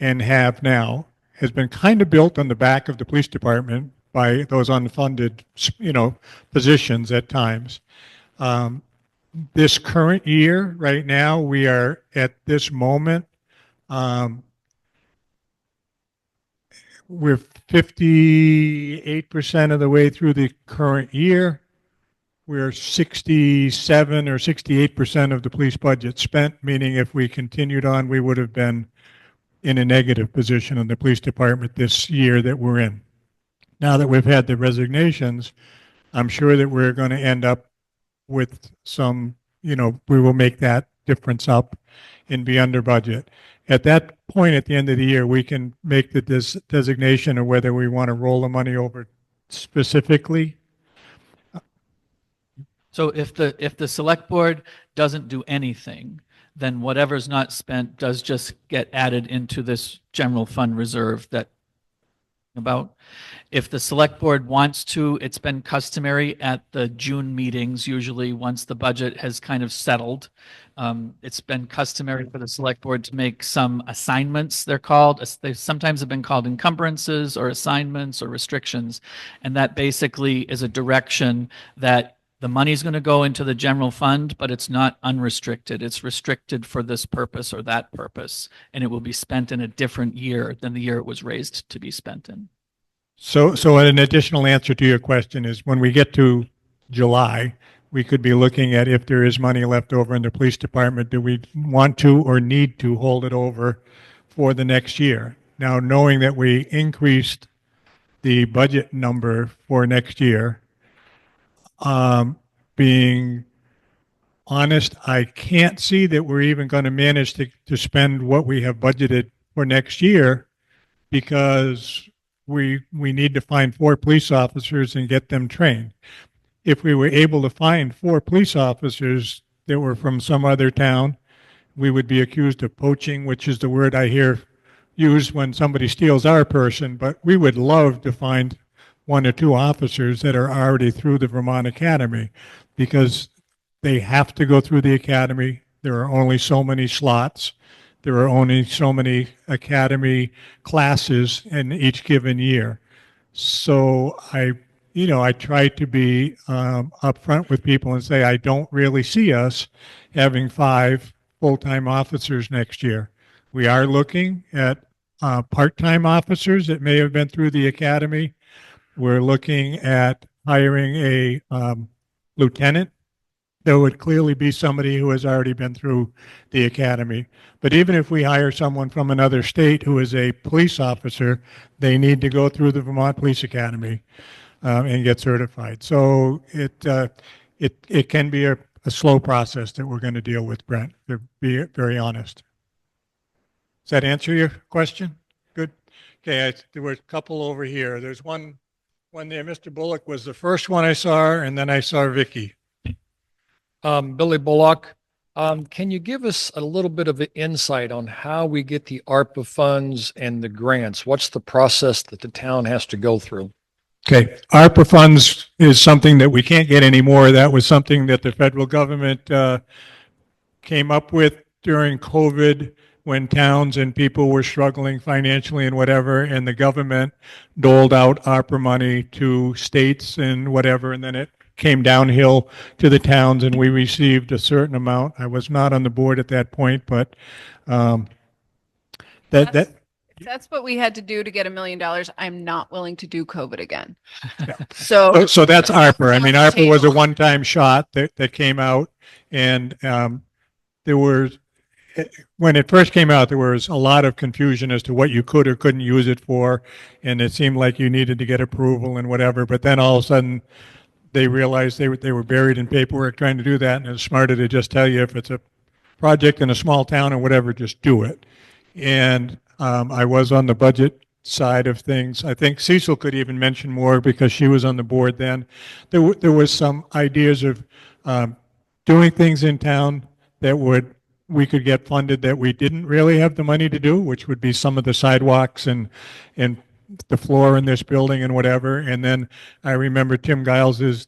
and have now has been kind of built on the back of the police department by those unfunded, positions at times. This current year, right now, we are at this moment, we're 58% of the way through the current year. We're 67 or 68% of the police budget spent, meaning if we continued on, we would have been in a negative position in the police department this year that we're in. Now that we've had the resignations, I'm sure that we're going to end up with some, we will make that difference up and be under budget. At that point, at the end of the year, we can make the designation of whether we want to roll the money over specifically. So if the select board doesn't do anything, then whatever's not spent does just get added into this general fund reserve that about. If the select board wants to, it's been customary at the June meetings, usually once the budget has kind of settled. It's been customary for the select board to make some assignments, they're called. They sometimes have been called encumbrances or assignments or restrictions. And that basically is a direction that the money's going to go into the general fund, but it's not unrestricted. It's restricted for this purpose or that purpose, and it will be spent in a different year than the year it was raised to be spent in. So an additional answer to your question is when we get to July, we could be looking at if there is money left over in the police department, do we want to or need to hold it over for the next year? Now, knowing that we increased the budget number for next year, being honest, I can't see that we're even going to manage to spend what we have budgeted for next year because we need to find 4 police officers and get them trained. If we were able to find 4 police officers that were from some other town, we would be accused of poaching, which is the word I hear used when somebody steals our person, but we would love to find 1 or 2 officers that are already through the Vermont Academy because they have to go through the academy. There are only so many slots. There are only so many academy classes in each given year. So I try to be upfront with people and say, I don't really see us having 5 full-time officers next year. We are looking at part-time officers that may have been through the academy. We're looking at hiring a lieutenant. There would clearly be somebody who has already been through the academy. But even if we hire someone from another state who is a police officer, they need to go through the Vermont Police Academy and get certified. So it can be a slow process that we're going to deal with, Brent, to be very honest. Does that answer your question? Good. Okay, there were a couple over here. There's one there. Mr. Bullock was the first one I saw, and then I saw Vicky. Billy Bullock, can you give us a little bit of an insight on how we get the ARPA funds and the grants? What's the process that the town has to go through? Okay, ARPA funds is something that we can't get anymore. That was something that the federal government came up with during COVID when towns and people were struggling financially and whatever, and the government doled out ARPA money to states and whatever, and then it came downhill to the towns, and we received a certain amount. I was not on the board at that point, but um, that If that's what we had to do to get $1 million, I'm not willing to do COVID again. Yeah. So so that's ARPA. I mean, Off the ARPA was a table. one-time shot that came out, and there was when it first came out, there was a lot of confusion as to what you could or couldn't use it for, and it seemed like you needed to get approval and whatever. But then all of a sudden, they realized they were buried in paperwork trying to do that, and it's smarter to just tell you if it's a project in a small town or whatever, just do it. And I was on the budget side of things. I think Cecil could even mention more because she was on the board then. There was some ideas of doing things in town that we could get funded that we didn't really have the money to do, which would be some of the sidewalks and the floor in this building and whatever. And then I remember Tim Giles's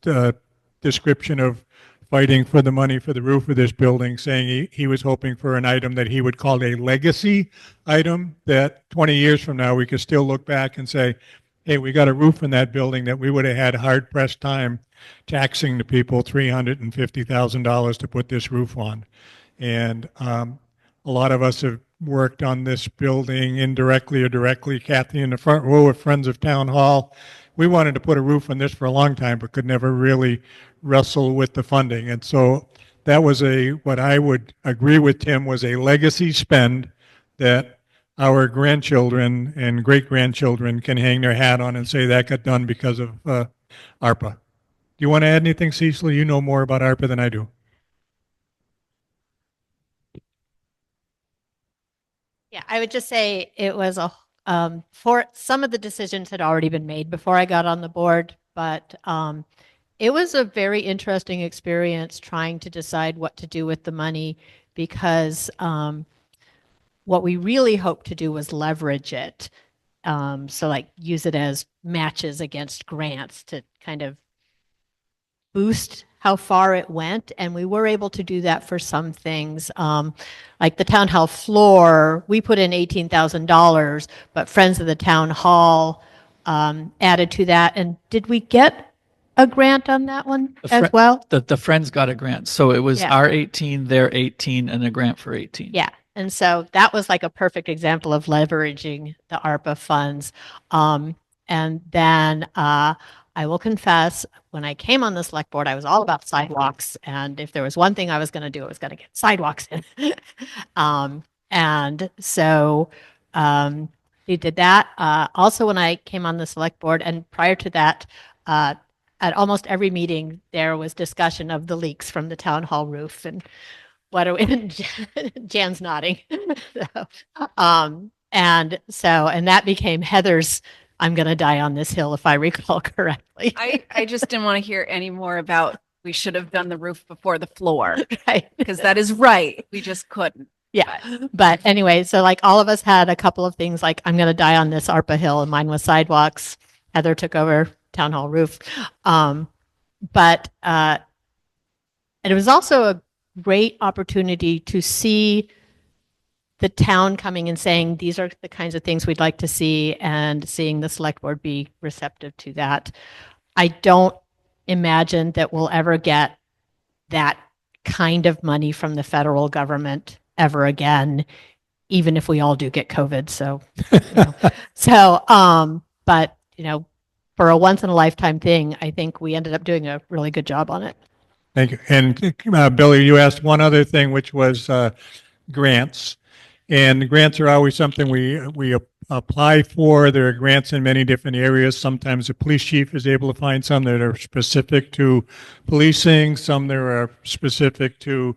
description of fighting for the money for the roof of this building, saying he was hoping for an item that he would call a legacy item, that 20 years from now we could still look back and say, hey, we got a roof in that building that we would have had hard pressed time taxing the people $350,000 to put this roof on. And a lot of us have worked on this building indirectly or directly. Kathy in the front row of Friends of Town Hall, we wanted to put a roof on this for a long time, but could never really wrestle with the funding. And so that was what I would agree with Tim, was a legacy spend that our grandchildren and great-grandchildren can hang their hat on and say that got done because of ARPA. Do you want to add anything, Cecily? You know more about ARPA than I do. Yeah, I would just say it was for some of the decisions had already been made before I got on the board, but it was a very interesting experience trying to decide what to do with the money, because what we really hoped to do was leverage it. So like use it as matches against grants to kind of boost how far it went. And we were able to do that for some things. Like the town hall floor, we put in $18,000, but Friends of the Town Hall added to that. And did we get a grant on that one as well? The Friends got a grant. So it was Yeah. our 18, their 18, and a grant for 18. Yeah. And so that was like a perfect example of leveraging the ARPA funds. And then I will confess, when I came on the select board, I was all about sidewalks. And if there was one thing I was going to do, I was going to get sidewalks in. And so we did that. Also, when I came on the select board, and prior to that, at almost every meeting, there was discussion of the leaks from the town hall roof and what are we, Jan's nodding. And that became Heather's I'm going to die on this hill, if I recall correctly. I just didn't want to hear any more about we should have done the roof before the floor, Right. because that is right. We just couldn't. Yeah. But anyway, so like all of us had a couple of things like I'm going to die on this ARPA hill, and mine was sidewalks. Heather took over town hall roof. And it was also a great opportunity to see the town coming and saying, these are the kinds of things we'd like to see, and seeing the select board be receptive to that. I don't imagine that we'll ever get that kind of money from the federal government ever again, even if we all do get COVID. So, but for a once in a lifetime thing, I think we ended up doing a really good job on it. Thank you. And Billy, you asked one other thing, which was grants. And grants are always something we apply for. There are grants in many different areas. Sometimes the police chief is able to find some that are specific to policing, some that are specific to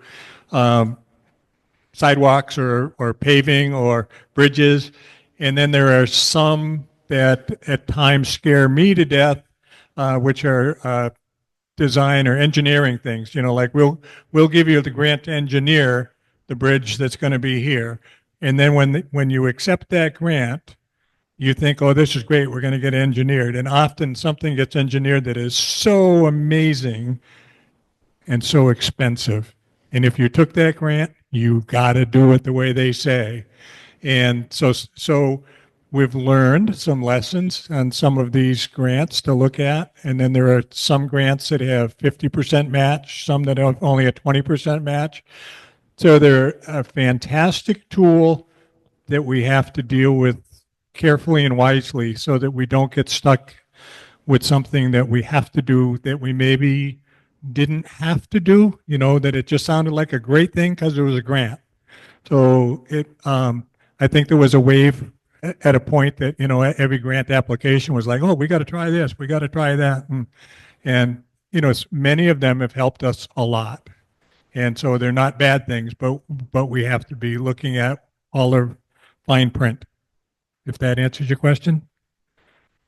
sidewalks or paving or bridges. And then there are some that at times scare me to death, which are design or engineering things. Like we'll give you the grant to engineer the bridge that's going to be here. And then when you accept that grant, you think, oh, this is great. We're going to get engineered. And often something gets engineered that is so amazing and so expensive. And if you took that grant, you got to do it the way they say. And so we've learned some lessons on some of these grants to look at. And then there are some grants that have 50% match, some that have only a 20% match. So they're a fantastic tool that we have to deal with carefully and wisely so that we don't get stuck with something that we have to do that we maybe didn't have to do, that it just sounded like a great thing because there was a grant. So I think there was a wave at a point that, every grant application was like, oh, we got to try this, we got to try that. And many of them have helped us a lot. And so they're not bad things, but we have to be looking at all the fine print, if that answers your question.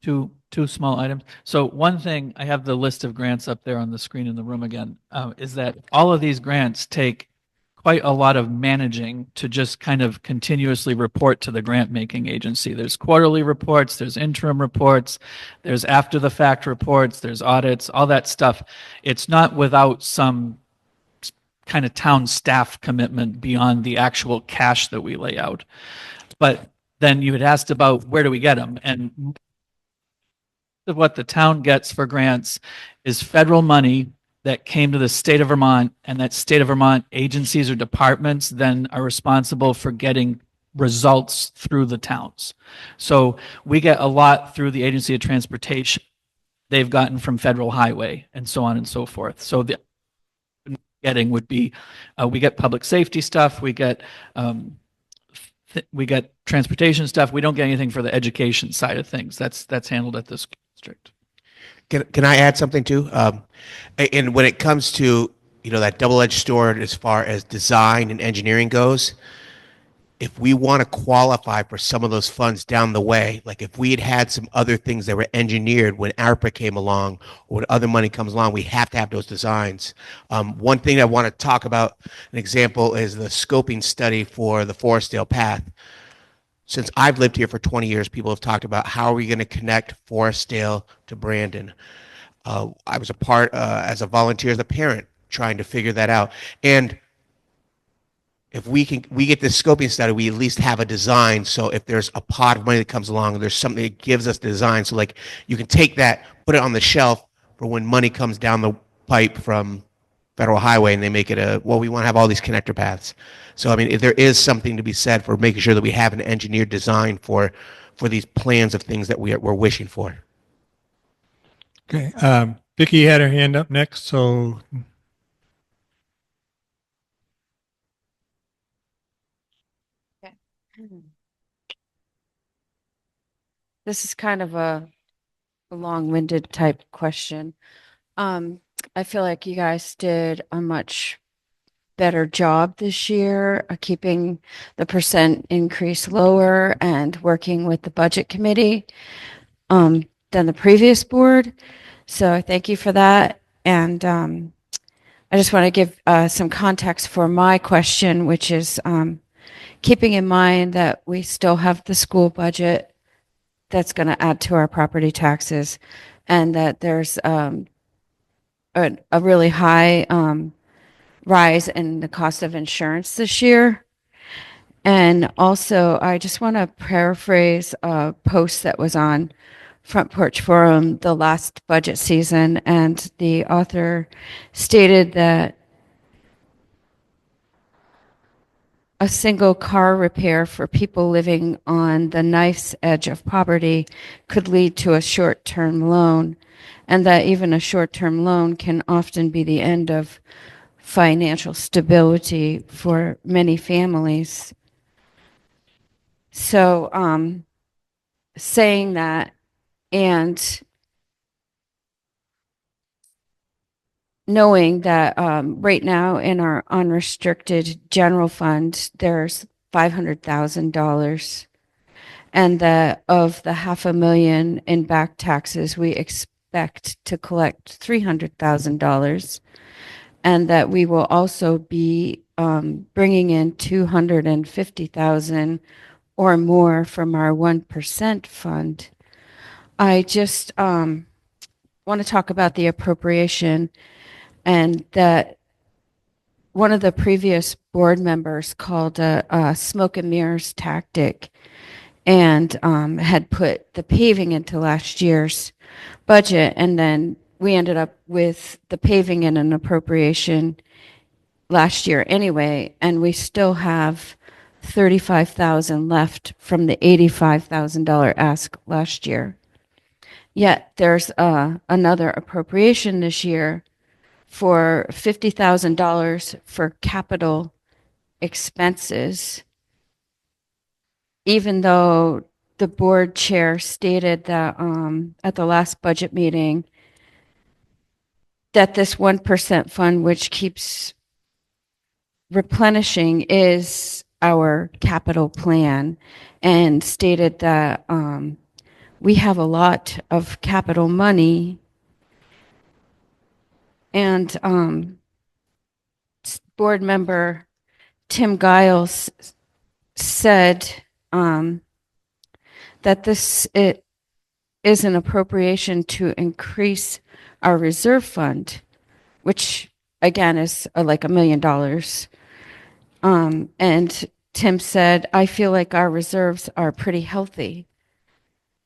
Two small items. So one thing, I have the list of grants up there on the screen in the room again, is that all of these grants take quite a lot of managing to just kind of continuously report to the grant making agency. There's quarterly reports, there's interim reports, there's after the fact reports, there's audits, all that stuff. It's not without some kind of town staff commitment beyond the actual cash that we lay out. But then you had asked about where do we get them? And what the town gets for grants is federal money that came to the state of Vermont, and that state of Vermont agencies or departments then are responsible for getting results through the towns. So we get a lot through the Agency of Transportation. They've gotten from Federal Highway and so on and so forth. So the getting would be, we get public safety stuff, we get transportation stuff. We don't get anything for the education side of things. That's handled at this district. Can I add something too? And when it comes to, that double-edged sword as far as design and engineering goes, if we want to qualify for some of those funds down the way, like if we had some other things that were engineered when ARPA came along or when other money comes along, we have to have those designs. One thing I want to talk about, an example, is the scoping study for the Forestdale Path. Since I've lived here for 20 years, people have talked about how are we going to connect Forestdale to Brandon. I was a part as a volunteer, as a parent, trying to figure that out. And if we get this scoping study, we at least have a design. So if there's a pot of money that comes along, there's something that gives us design. So like you can take that, put it on the shelf for when money comes down the pipe from Federal Highway and they make it we want to have all these connector paths. So, I mean, there is something to be said for making sure that we have an engineered design for these plans of things that we're wishing for. Okay. Vicki had her hand up next, so. This is kind of a long-winded type question. I feel like you guys did a much better job this year of keeping the percent increase lower and working with the budget committee than the previous board. So thank you for that. And I just want to give some context for my question, which is keeping in mind that we still have the school budget that's going to add to our property taxes, and that there's a really high rise in the cost of insurance this year. And also, I just want to paraphrase a post that was on Front Porch Forum the last budget season, and the author stated that a single car repair for people living on the knife's edge of poverty could lead to a short-term loan, and that even a short-term loan can often be the end of financial stability for many families. So, saying that, and knowing that right now in our unrestricted general fund, there's $500,000, and that of the $500,000 in back taxes, we expect to collect $300,000, and that we will also be bringing in $250,000 or more from our 1% fund. I just want to talk about the appropriation, and that one of the previous board members called a smoke and mirrors tactic, and had put the paving into last year's budget, and then we ended up with the paving in an appropriation last year anyway, and we still have 35,000 left from the $85,000 ask last year. Yet there's another appropriation this year for $50,000 for capital expenses, even though the board chair stated that at the last budget meeting that this 1% fund, which keeps replenishing, is our capital plan, and stated that we have a lot of capital money, and board member Tim Giles said that it is an appropriation to increase our reserve fund, which again is like $1 million. And Tim said, I feel like our reserves are pretty healthy.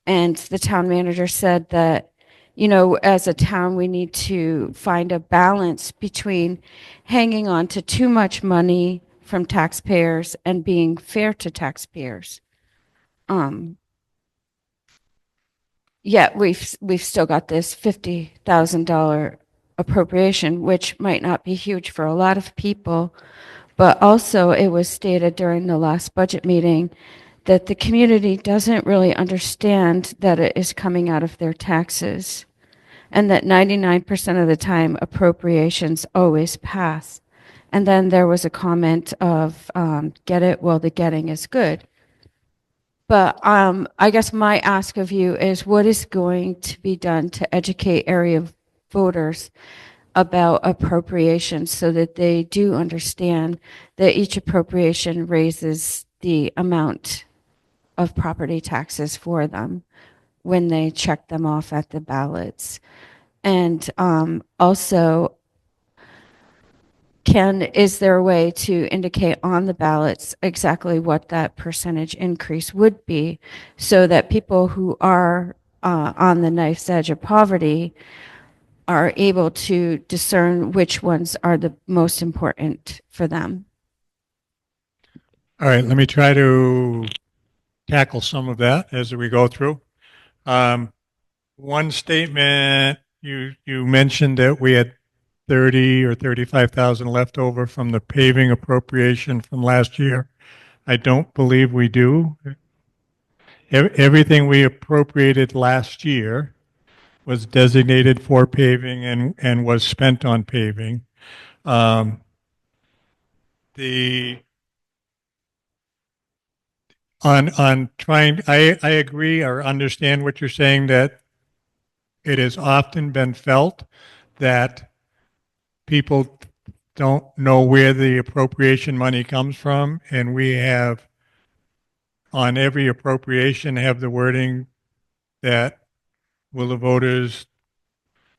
And the town manager said that, you know, as a town, we need to find a balance between hanging on to too much money from taxpayers and being fair to taxpayers. Yet we've still got this $50,000 appropriation, which might not be huge for a lot of people, but also it was stated during the last budget meeting that the community doesn't really understand that it is coming out of their taxes, and that 99% of the time appropriations always pass. And then there was a comment of, get it? Well, the getting is good. But I guess my ask of you is, what is going to be done to educate area voters about appropriations so that they do understand that each appropriation raises the amount of property taxes for them when they check them off at the ballots? And also, is there a way to indicate on the ballots exactly what that percentage increase would be, so that people who are on the knife's edge of poverty are able to discern which ones are the most important for them? All right, let me try to tackle some of that as we go through. One statement, you mentioned that we had 30 or 35,000 left over from the paving appropriation from last year. I don't believe we do. Everything we appropriated last year was designated for paving and was spent on paving. I agree or understand what you're saying, that it has often been felt that people don't know where the appropriation money comes from, and we have on every appropriation have the wording that will the voters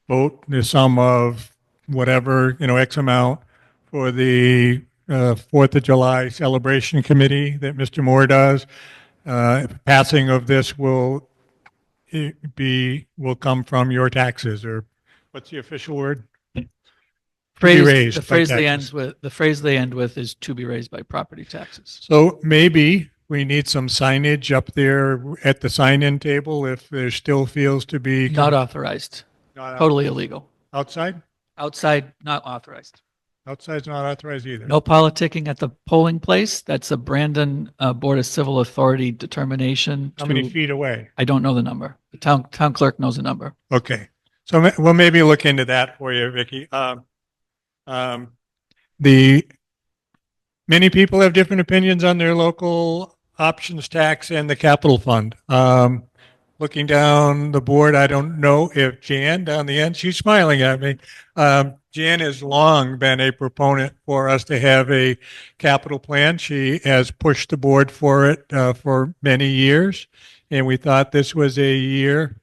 vote the sum of whatever, X amount for the 4th of July celebration committee that Mr. Moore does. Passing of this will come from your taxes, or what's the official word? The phrase they end with is to be raised by property taxes. So maybe we need some signage up there at the sign-in table if there still feels to be. Not authorized. Totally illegal. Outside? Outside, not authorized. Outside's not authorized either. No politicking at the polling place. That's a Brandon Board of Civil Authority determination. How many feet away? I don't know the number. The town clerk knows the number. Okay. So we'll maybe look into that for you, Vicki. Many people have different opinions on their local options tax and the capital fund. looking down the board, I don't know if Jan down the end, she's smiling at me. Jan has long been a proponent for us to have a capital plan. She has pushed the board for it for many years. And we thought this was a year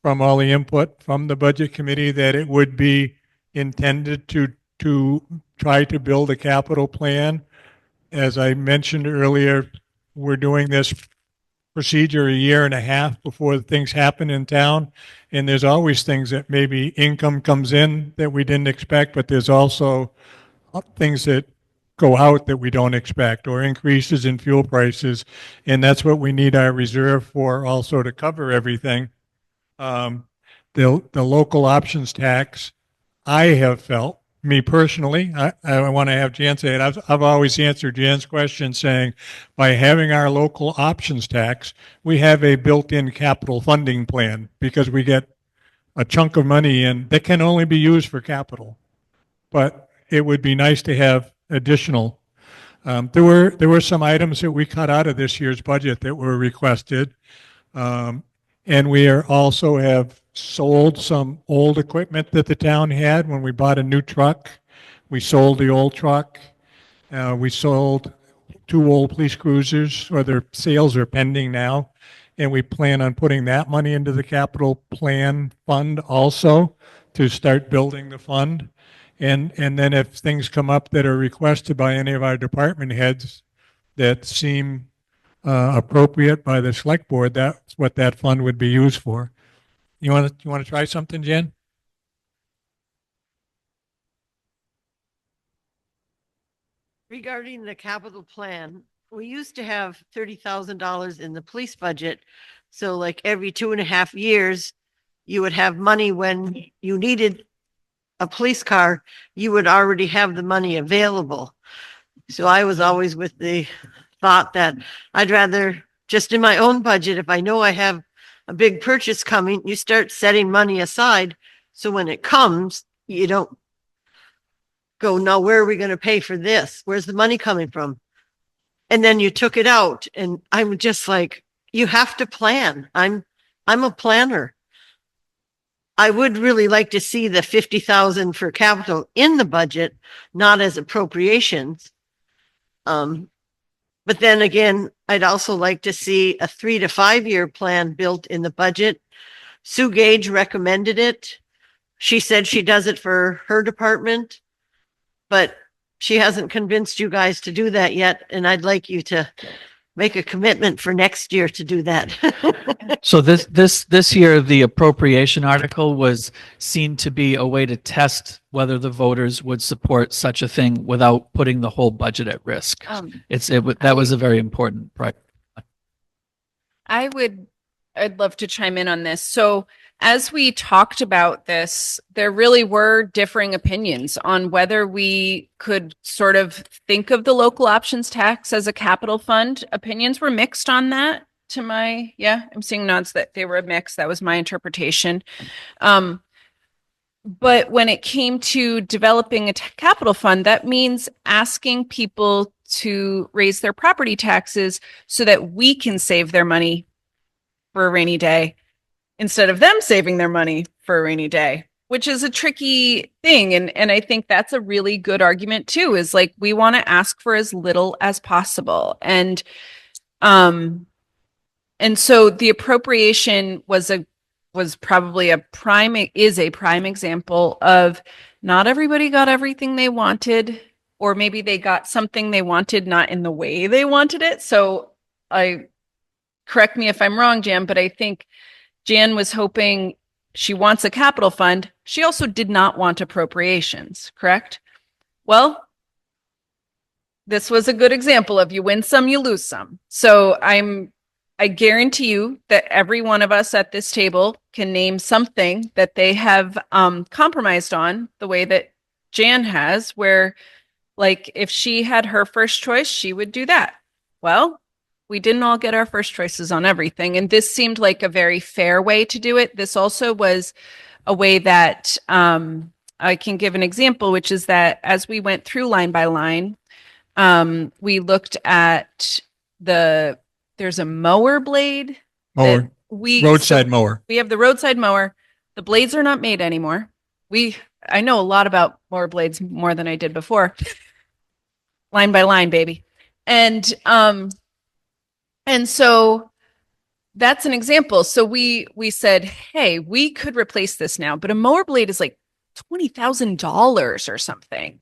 from all the input from the budget committee that it would be intended to try to build a capital plan. As I mentioned earlier, we're doing this procedure a year and a half before things happen in town. And there's always things that maybe income comes in that we didn't expect, but there's also things that go out that we don't expect, or increases in fuel prices. And that's what we need our reserve for, also to cover everything. The local options tax, I have felt, me personally, I want to have Jan say it. I've always answered Jan's question saying, by having our local options tax, we have a built-in capital funding plan because we get a chunk of money in that can only be used for capital. But it would be nice to have additional. There were some items that we cut out of this year's budget that were requested. And we are also have sold some old equipment that the town had when we bought a new truck. We sold the old truck. We sold 2 old police cruisers, or their sales are pending now. And we plan on putting that money into the capital plan fund also to start building the fund. And then if things come up that are requested by any of our department heads that seem appropriate by the select board, that's what that fund would be used for. You want to try something, Jen? Regarding the capital plan, we used to have $30,000 in the police budget. So like every 2.5 years, you would have money when you needed a police car, you would already have the money available. So I was always with the thought that I'd rather just in my own budget, if I know I have a big purchase coming, you start setting money aside. So when it comes, you don't go, now where are we going to pay for this? Where's the money coming from? And then you took it out. And I'm just like, you have to plan. I'm a planner. I would really like to see the 50,000 for capital in the budget, not as appropriations. But then again, I'd also like to see a 3 to 5 year plan built in the budget. Sue Gage recommended it. She said she does it for her department, but she hasn't convinced you guys to do that yet. And I'd like you to make a commitment for next year to do that. So this year, the appropriation article was seen to be a way to test whether the voters would support such a thing without putting the whole budget at risk. That was a very important project. I'd love to chime in on this. So as we talked about this, there really were differing opinions on whether we could sort of think of the local options tax as a capital fund. Opinions were mixed on that. I'm seeing nods that they were mixed. That was my interpretation. But when it came to developing a capital fund, that means asking people to raise their property taxes so that we can save their money for a rainy day, instead of them saving their money for a rainy day, which is a tricky thing. And I think that's a really good argument too, is like, we want to ask for as little as possible. And so the appropriation is a prime example of not everybody got everything they wanted, or maybe they got something they wanted, not in the way they wanted it. So correct me if I'm wrong, Jan, but I think Jan was hoping, she wants a capital fund. She also did not want appropriations, correct? Well, this was a good example of you win some, you lose some. So I guarantee you that every one of us at this table can name something that they have compromised on the way that Jan has, where like if she had her first choice, she would do that. Well, we didn't all get our first choices on everything. And this seemed like a very fair way to do it. This also was a way that I can give an example, which is that as we went through line by line, we looked at there's a mower blade. Mower. Roadside mower. We have the roadside mower. The blades are not made anymore. I know a lot about mower blades more than I did before. Line by line, baby. And so that's an example. So we said, hey, we could replace this now, but a mower blade is like $20,000 or something.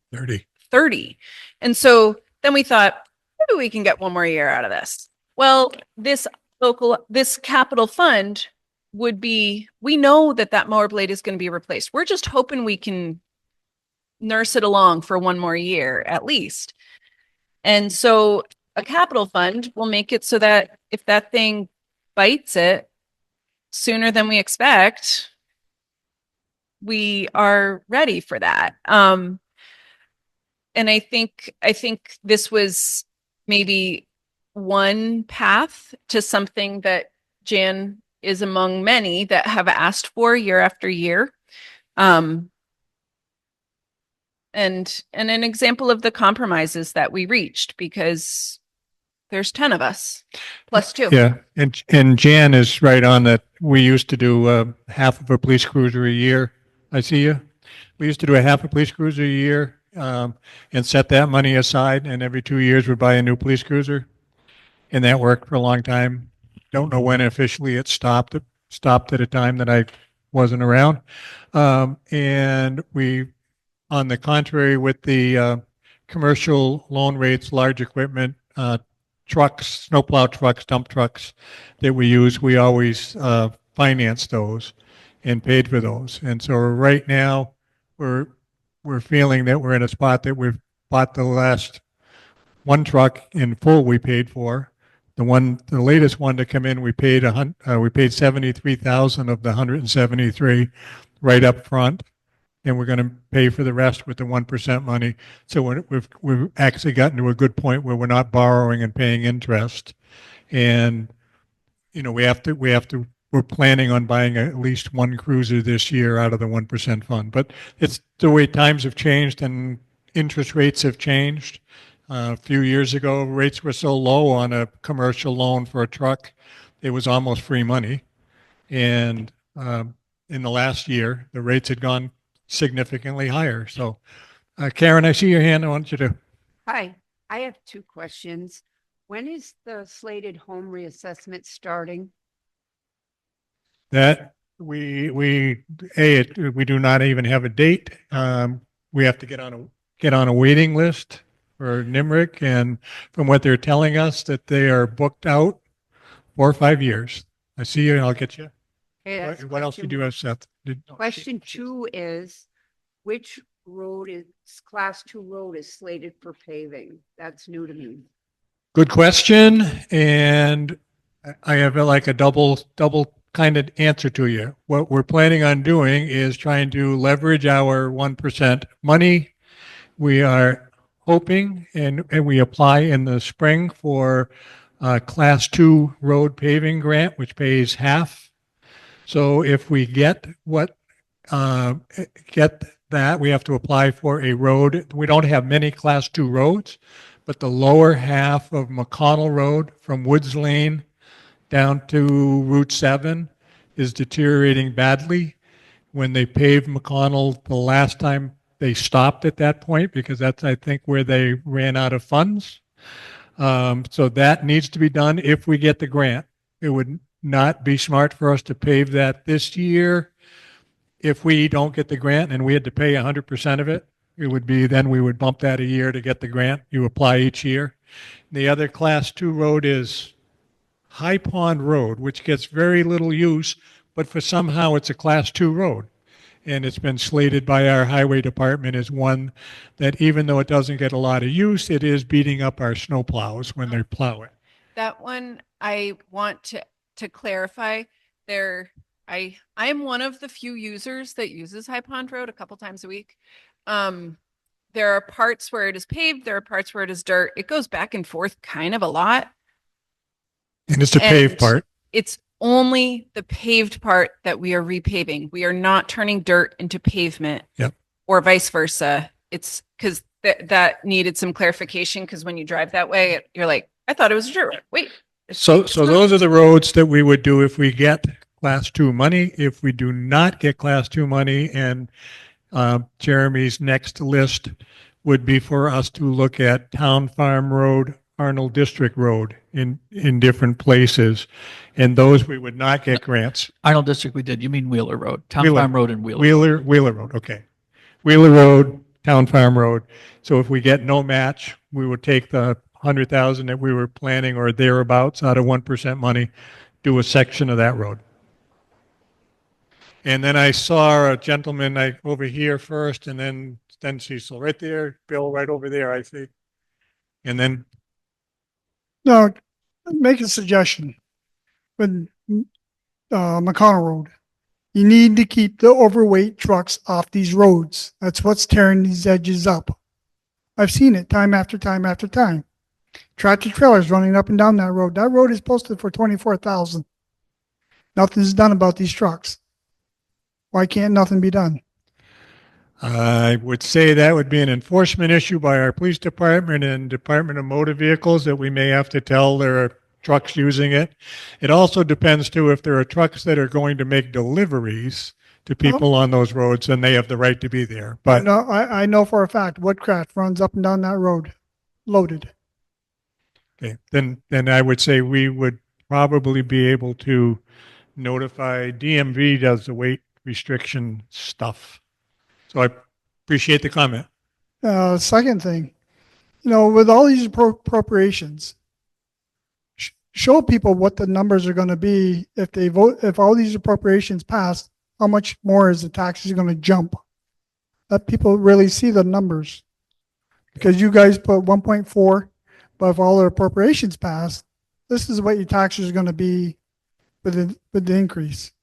30. And so then we thought, maybe we can get one more year out of this. Well, this capital fund would be, we know that mower blade is going to be replaced. We're just hoping we can nurse it along for one more year at least. And so a capital fund will make it so that if that thing bites it sooner than we expect, we are ready for that. And I think this was maybe one path to something that Jan is among many that have asked for year after year. And an example of the compromises that we reached, because there's 10 of us plus 2. Yeah. And Jan is right on that. We used to do half of a police cruiser a year. I see you. We used to do a half a police cruiser a year and set that money aside. And every 2 years we'd buy a new police cruiser. And that worked for a long time. Don't know when officially it stopped. It stopped at a time that I wasn't around. And we, on the contrary, with the commercial loan rates, large equipment, trucks, snowplow trucks, dump trucks that we use, we always finance those and paid for those. And so right now we're feeling that we're in a spot that we've bought the last one truck in full we paid for. The latest one to come in, we paid 73,000 of the 173 right up front, and we're going to pay for the rest with the 1% money. So we've actually gotten to a good point where we're not borrowing and paying interest, and we're planning on buying at least one cruiser this year out of the 1% fund. But it's the way times have changed and interest rates have changed. A few years ago, rates were so low on a commercial loan for a truck, it was almost free money. And in the last year, the rates had gone significantly higher. So, Karen, I see your hand. I want you to. Hi, I have 2 questions. When is the slated home reassessment starting? That we do not even have a date. We have to get on a waiting list for NIMRIC, and from what they're telling us, that they are booked out 4 or 5 years. I see you, and I'll get you. Okay, What else did you have, Seth? Question 2 is, which class 2 road is slated for paving? That's new to me. Good question, and I have like a double kind of answer to you. What we're planning on doing is trying to leverage our 1% money. We are hoping, and we apply in the spring for a class 2 road paving grant, which pays half. So if we get that, we have to apply for a road. We don't have many class 2 roads, but the lower half of McConnell Road from Woods Lane down to Route 7 is deteriorating badly. When they paved McConnell the last time, they stopped at that point because that's, I think, where they ran out of funds. So that needs to be done if we get the grant. It would not be smart for us to pave that this year. If we don't get the grant and we had to pay 100% of it, it would be, then we would bump that a year to get the grant. You apply each year. The other class 2 road is High Pond Road, which gets very little use, but for somehow it's a class 2 road. And it's been slated by our highway department as one that, even though it doesn't get a lot of use, it is beating up our snow plows when they plow it. That one, I want to clarify there. I am one of the few users that uses High Pond Road a couple times a week. There are parts where it is paved. There are parts where it is dirt. It goes back and forth kind of a lot. And it's the paved part. It's only the paved part that we are repaving. We are not turning dirt into pavement. Yep. Or vice versa. It's because that needed some clarification, because when you drive that way, you're like, I thought it was a dirt road. Wait, So It's not- those are the roads that we would do if we get class two money. If we do not get class two money, and Jeremy's next list would be for us to look at Town Farm Road, Arnold District Road in different places. And those we would not get grants. Arnold District we did. You mean Wheeler Road, Town Wheeler. Farm Road and Wheeler. Wheeler Road, okay. Wheeler Road, Town Farm Road. So if we get no match, we would take the 100,000 that we were planning or thereabouts out of 1% money, do a section of that road. And then I saw a gentleman over here first, and then Cecil right there, Bill right over there, I think. And then, No, make a suggestion. With McConnell Road, you need to keep the overweight trucks off these roads. That's what's tearing these edges up. I've seen it time after time after time. Tractor trailers running up and down that road. That road is posted for 24,000. Nothing's done about these trucks. Why can't nothing be done? I would say that would be an enforcement issue by our police department and Department of Motor Vehicles that we may have to tell there are trucks using it. It also depends too, if there are trucks that are going to make deliveries to people on those roads, then they have the right to be there. But No, I know for a fact Woodcraft runs up and down that road, loaded. okay, then I would say we would probably be able to notify DMV does the weight restriction stuff. So I appreciate the comment. Second thing, with all these appropriations, show people what the numbers are going to be if they vote, if all these appropriations pass, how much more is the taxes going to jump? Let people really see the numbers. Because you guys put 1.4, but if all the appropriations pass, this is what your taxes are going to be with the increase.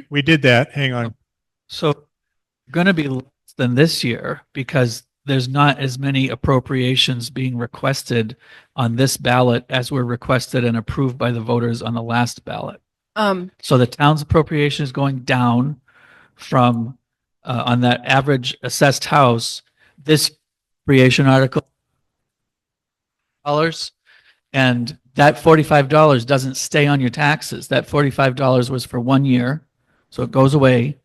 We did that. Hang on. So going to be less than this year because there's not as many appropriations being requested on this ballot as were requested and approved by the voters on the last ballot. So the town's appropriation is going down from on that average assessed house. This appropriation article dollars, and that $45 doesn't stay on your taxes. That $45 was for 1 year, so it goes away.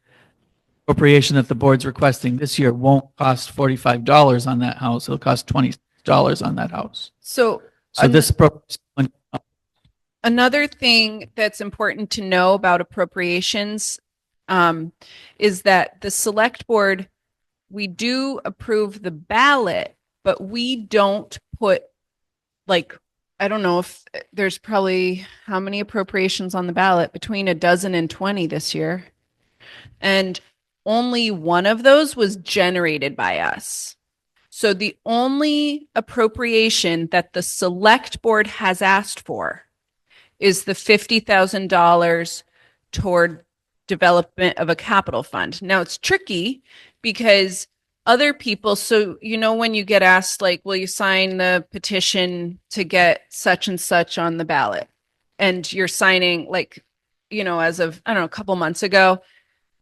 Appropriation that the board's requesting this year won't cost $45 on that house. It'll cost $20 on that house. So So this appropriation another thing that's important to know about appropriations is that the select board, we do approve the ballot, but we don't put I don't know if there's probably how many appropriations on the ballot, between a dozen and 20 this year. And only one of those was generated by us. So the only appropriation that the select board has asked for is the $50,000 toward development of a capital fund. Now it's tricky because other people, so when you get asked will you sign the petition to get such and such on the ballot, and you're signing as of I don't know, a couple months ago,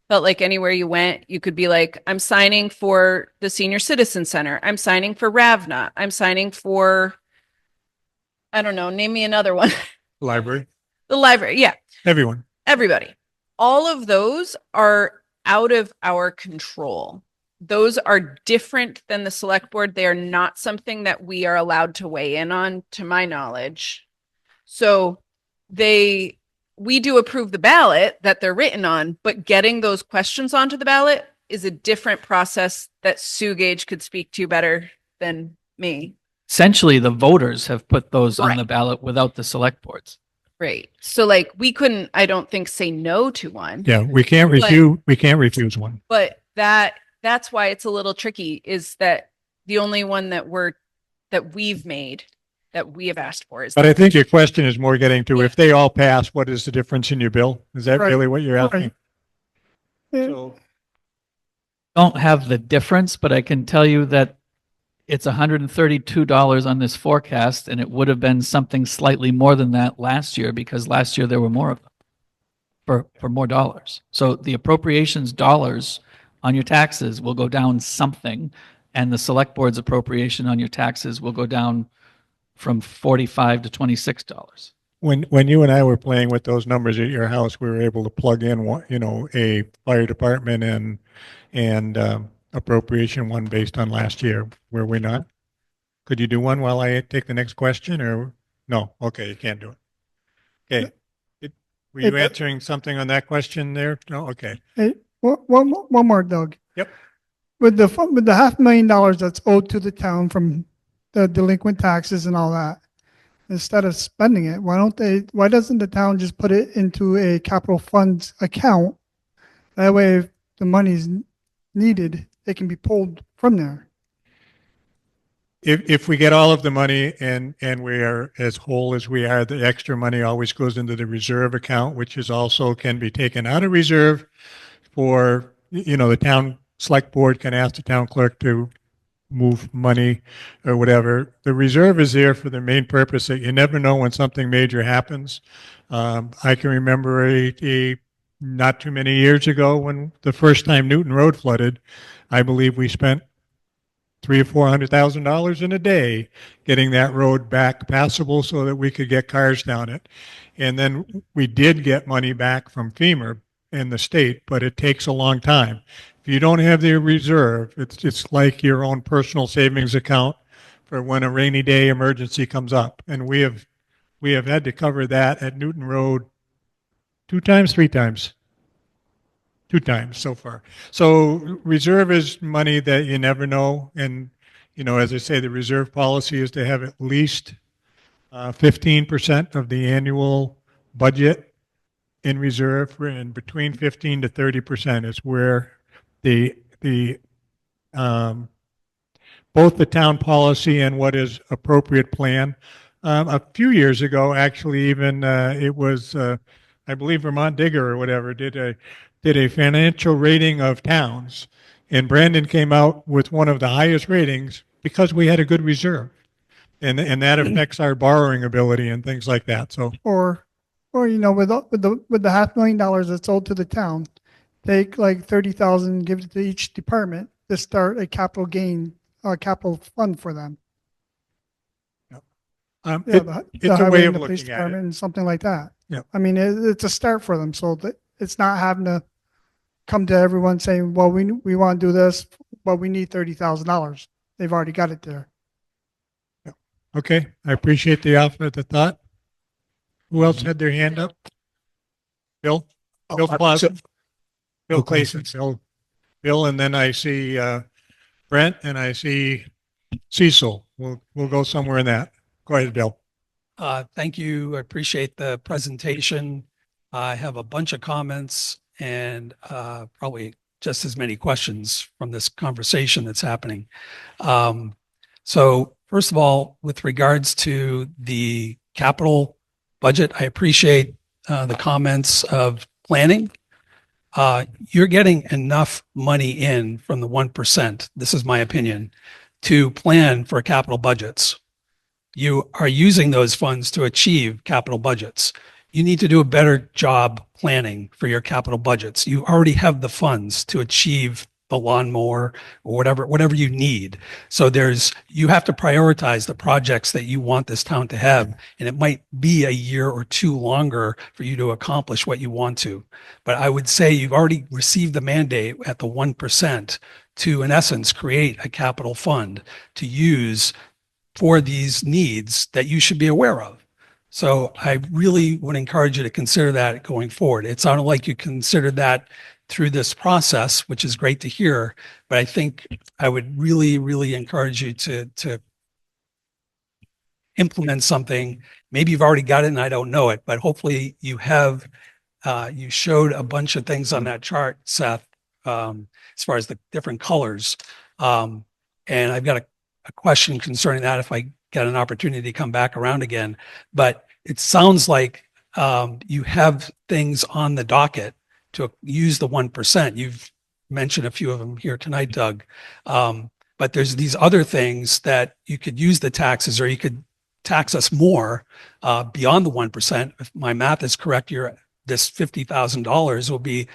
felt like anywhere you went you could be like, I'm signing for the senior citizen center, I'm signing for Ravna, I'm signing for I don't know, name me another one. Library. The library, yeah. Everybody. All of those are out of our control. Those are different than the select board. They are not something that we are allowed to weigh in on, to my knowledge. So we do approve the ballot that they're written on, but getting those questions onto the ballot is a different process that Sue Gage could speak to better than me. essentially the voters have put those on Right. the ballot without the select boards. Right. So we couldn't, I don't think, say no to one. Yeah, we can't refuse one. But that's why it's a little tricky, is that the only one that we've made that we have asked for is But I think your question is more getting to, if they all pass, what is the difference in your bill? Is that Right. really what you're asking? Yeah. So, Don't have the difference, but I can tell you that it's $132 on this forecast, and it would have been something slightly more than that last year, because last year there were more of them for more dollars. So the appropriations dollars on your taxes will go down something, and the select board's appropriation on your taxes will go down from $45 to $26. when you and I were playing with those numbers at your house, we were able to plug in one, a fire department and appropriation one based on last year, were we not? Could you do one while I take the next question, or no? Okay, you can't do it. Okay. Were you answering something on that question there? No? Okay. Hey, one more, Doug. Yep. With the $500,000 that's owed to the town from the delinquent taxes and all that, instead of spending it, why doesn't the town just put it into a capital funds account? That way, if the money's needed, it can be pulled from there. If we get all of the money and we are as whole as we are, the extra money always goes into the reserve account, which is also can be taken out of reserve for, the town select board can ask the town clerk to move money or whatever. The reserve is there for the main purpose that you never know when something major happens. I can remember a not too many years ago when the first time Newton Road flooded, I believe we spent $300,000 or $400,000 in a day getting that road back passable so that we could get cars down it. And then we did get money back from FEMA and the state, but it takes a long time. If you don't have the reserve, it's like your own personal savings account for when a rainy day emergency comes up. And we have had to cover that at Newton Road 2 times, 3 times. 2 times so far. So reserve is money that you never know. And, as I say, the reserve policy is to have at least 15% of the annual budget in reserve, and between 15 to 30% is where the both the town policy and what is appropriate plan. A few years ago, actually, even it was, I believe Vermont Digger or whatever did a financial rating of towns, and Brandon came out with one of the highest ratings because we had a good reserve, and that affects our borrowing ability and things like that. So, Or with the $500,000 that's owed to the town, take like 30,000, give it to each department to start a capital fund for them. it's a way of the police looking at department it. and something like that. Yeah. I mean, it's a start for them, so that it's not having to come to everyone saying, well, we want to do this, but we need $30,000. They've already got it there. Okay, I appreciate the thought. Who else had their hand up? Bill? Bill Plaza? Bill Clayson. Bill, and then I see Brent, and I see Cecil. We'll go somewhere in that. Go ahead, Bill. Thank you. I appreciate the presentation. I have a bunch of comments and probably just as many questions from this conversation that's happening. So first of all, with regards to the capital budget, I appreciate the comments of planning. You're getting enough money in from the 1%, this is my opinion, to plan for capital budgets. You are using those funds to achieve capital budgets. You need to do a better job planning for your capital budgets. You already have the funds to achieve the lawnmower or whatever you need. So you have to prioritize the projects that you want this town to have. And it might be a year or 2 longer for you to accomplish what you want to. But I would say you've already received the mandate at the 1% to, in essence, create a capital fund to use for these needs that you should be aware of. So I really would encourage you to consider that going forward. It sounded like you considered that through this process, which is great to hear, but I think I would really, really encourage you to implement something. Maybe you've already got it and I don't know it, but hopefully you have, you showed a bunch of things on that chart, Seth, as far as the different colors. And I've got a question concerning that if I get an opportunity to come back around again. But it sounds like you have things on the docket to use the 1%. You've mentioned a few of them here tonight, Doug. But there's these other things that you could use the taxes, or you could tax us more beyond the 1%. If my math is correct, this $50,000 will be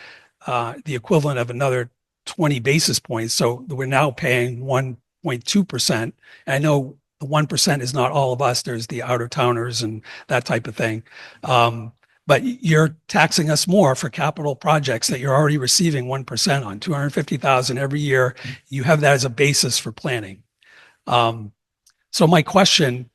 the equivalent of another 20 basis points. So we're now paying 1.2%. I know the 1% is not all of us. There's the outer towners and that type of thing. But you're taxing us more for capital projects that you're already receiving 1% on, 250,000 every year. You have that as a basis for planning. So my question,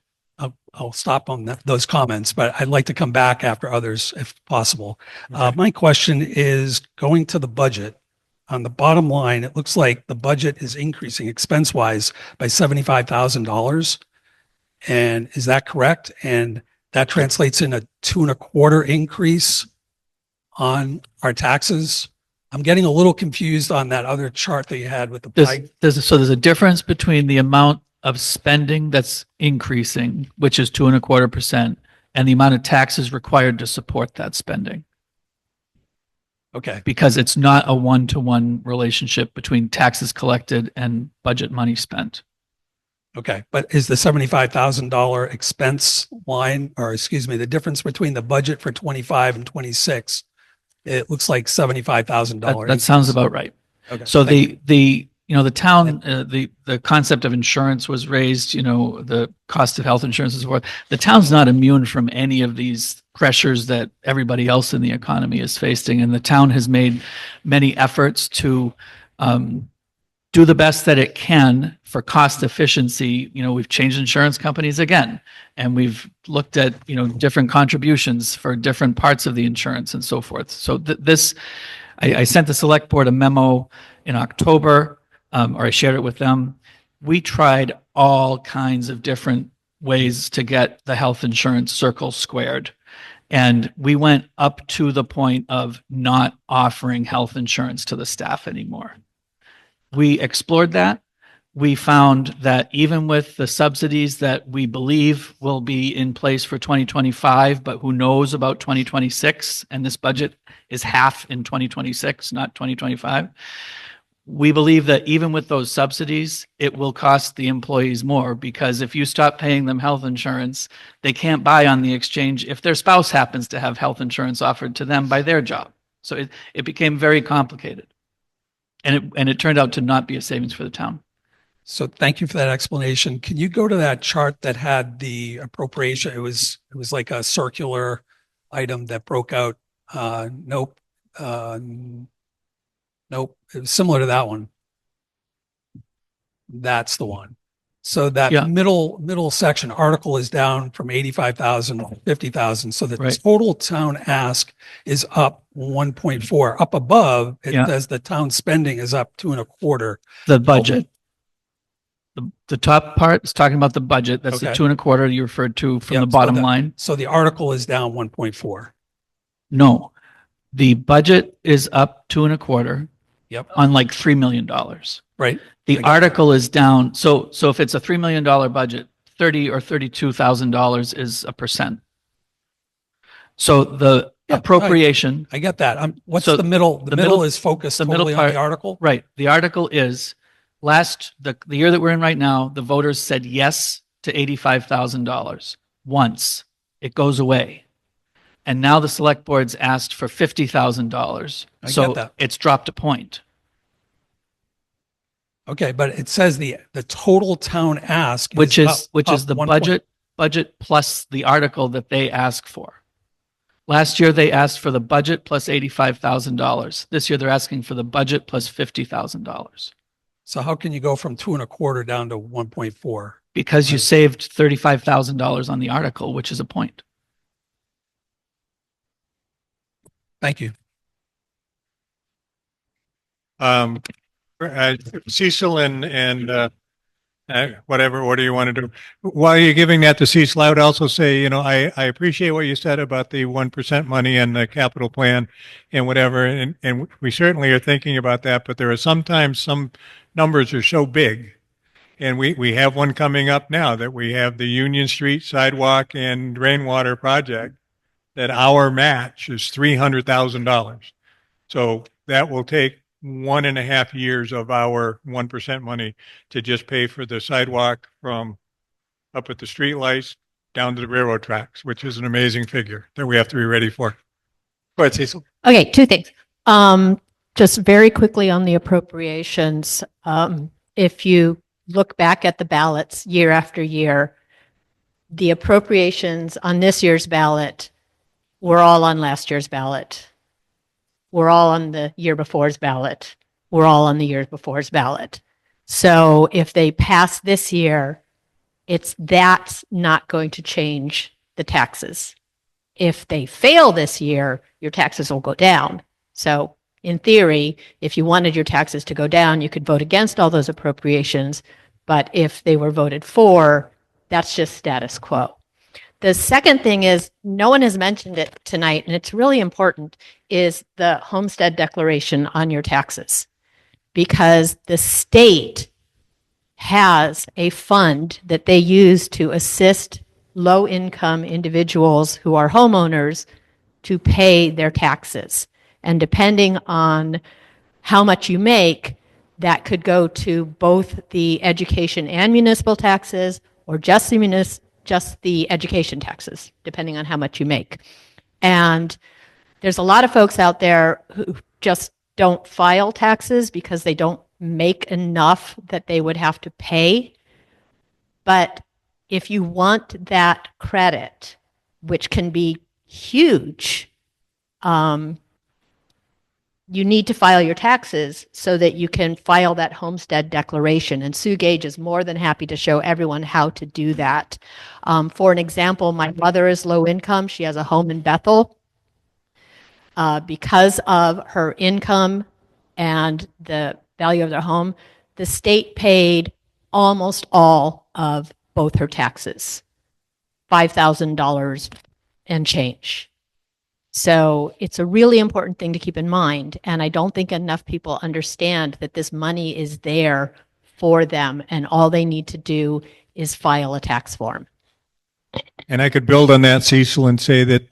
I'll stop on those comments, but I'd like to come back after others if possible. My question is going to the budget. On the bottom line, it looks like the budget is increasing expense-wise by $75,000. And is that correct? And that translates in a 2.25% increase on our taxes. I'm getting a little confused on that other chart that you had with the pie. So there's a difference between the amount of spending that's increasing, which is 2.25%, and the amount of taxes required to support that spending. Okay. Because it's not a one-to-one relationship between taxes collected and budget money spent. Okay. But is the $75,000 expense line, or excuse me, the difference between the budget for 25 and 26, it looks like $75,000. That sounds about right. Okay. So the town, the concept of insurance was raised, the cost of health insurance and so forth. The town's not immune from any of these pressures that everybody else in the economy is facing. And the town has made many efforts to do the best that it can for cost efficiency. We've changed insurance companies again, and we've looked at, different contributions for different parts of the insurance and so forth. So I sent the select board a memo in October, or I shared it with them. We tried all kinds of different ways to get the health insurance circle squared. And we went up to the point of not offering health insurance to the staff anymore. We explored that. We found that even with the subsidies that we believe will be in place for 2025, but who knows about 2026, and this budget is half in 2026, not 2025. We believe that even with those subsidies, it will cost the employees more, because if you stop paying them health insurance, they can't buy on the exchange if their spouse happens to have health insurance offered to them by their job. So it became very complicated. And it turned out to not be a savings for the town. So thank you for that explanation. Can you go to that chart that had the appropriation? It was like a circular item that broke out. Nope. Nope. It was similar to that one. That's the one. So that middle section article is down from 85,000 to 50,000. So the total town ask is up 1.4. Up above, it says the town spending is up 2.25. The budget. The top part is talking about the budget. That's the 2.25 you referred to from the bottom line. So the article is down 1.4. No, the budget is up 2.25. Yep. On like $3 million. Right. The article is down. So if it's a $3 million budget, $30,000 or $32,000 is a percent. So the appropriation. I get that. What's the middle? The middle is focused totally on the article. Right. The article is the year that we're in right now, the voters said yes to $85,000 once. It goes away. And now the select board's asked for $50,000. So it's dropped a point. Okay, but it says the total town ask which is the budget plus the article that they ask for. Last year they asked for the budget plus $85,000. This year they're asking for the budget plus $50,000. So how can you go from 2.25 down to 1.4? Because you saved $35,000 on the article, which is a point. Thank you. Cecil and whatever order you want to do. While you're giving that to Cecil, I would also say, I appreciate what you said about the 1% money and the capital plan and whatever. And we certainly are thinking about that, but there are sometimes some numbers are so big. And we have one coming up now that we have the Union Street sidewalk and rainwater project that our match is $300,000. So that will take 1.5 years of our 1% money to just pay for the sidewalk from up at the street lights down to the railroad tracks, which is an amazing figure that we have to be ready for. Go ahead, Cecil. Okay, two things. Just very quickly on the appropriations. If you look back at the ballots year after year, the appropriations on this year's ballot were all on last year's ballot. We're all on the year before's ballot. We're all on the year before's ballot. So if they pass this year, that's not going to change the taxes. If they fail this year, your taxes will go down. So in theory, if you wanted your taxes to go down, you could vote against all those appropriations. But if they were voted for, that's just status quo. The second thing is, no one has mentioned it tonight, and it's really important, is the homestead declaration on your taxes. Because the state has a fund that they use to assist low-income individuals who are homeowners to pay their taxes. And depending on how much you make, that could go to both the education and municipal taxes, or just the education taxes, depending on how much you make. And there's a lot of folks out there who just don't file taxes because they don't make enough that they would have to pay. But if you want that credit, which can be huge, you need to file your taxes so that you can file that homestead declaration. And Sue Gage is more than happy to show everyone how to do that. For an example, my mother is low income. She has a home in Bethel. Because of her income and the value of their home, the state paid almost all of both her taxes, $5,000 and change. So it's a really important thing to keep in mind. And I don't think enough people understand that this money is there for them, and all they need to do is file a tax form. And I could build on that, Cecil, and say that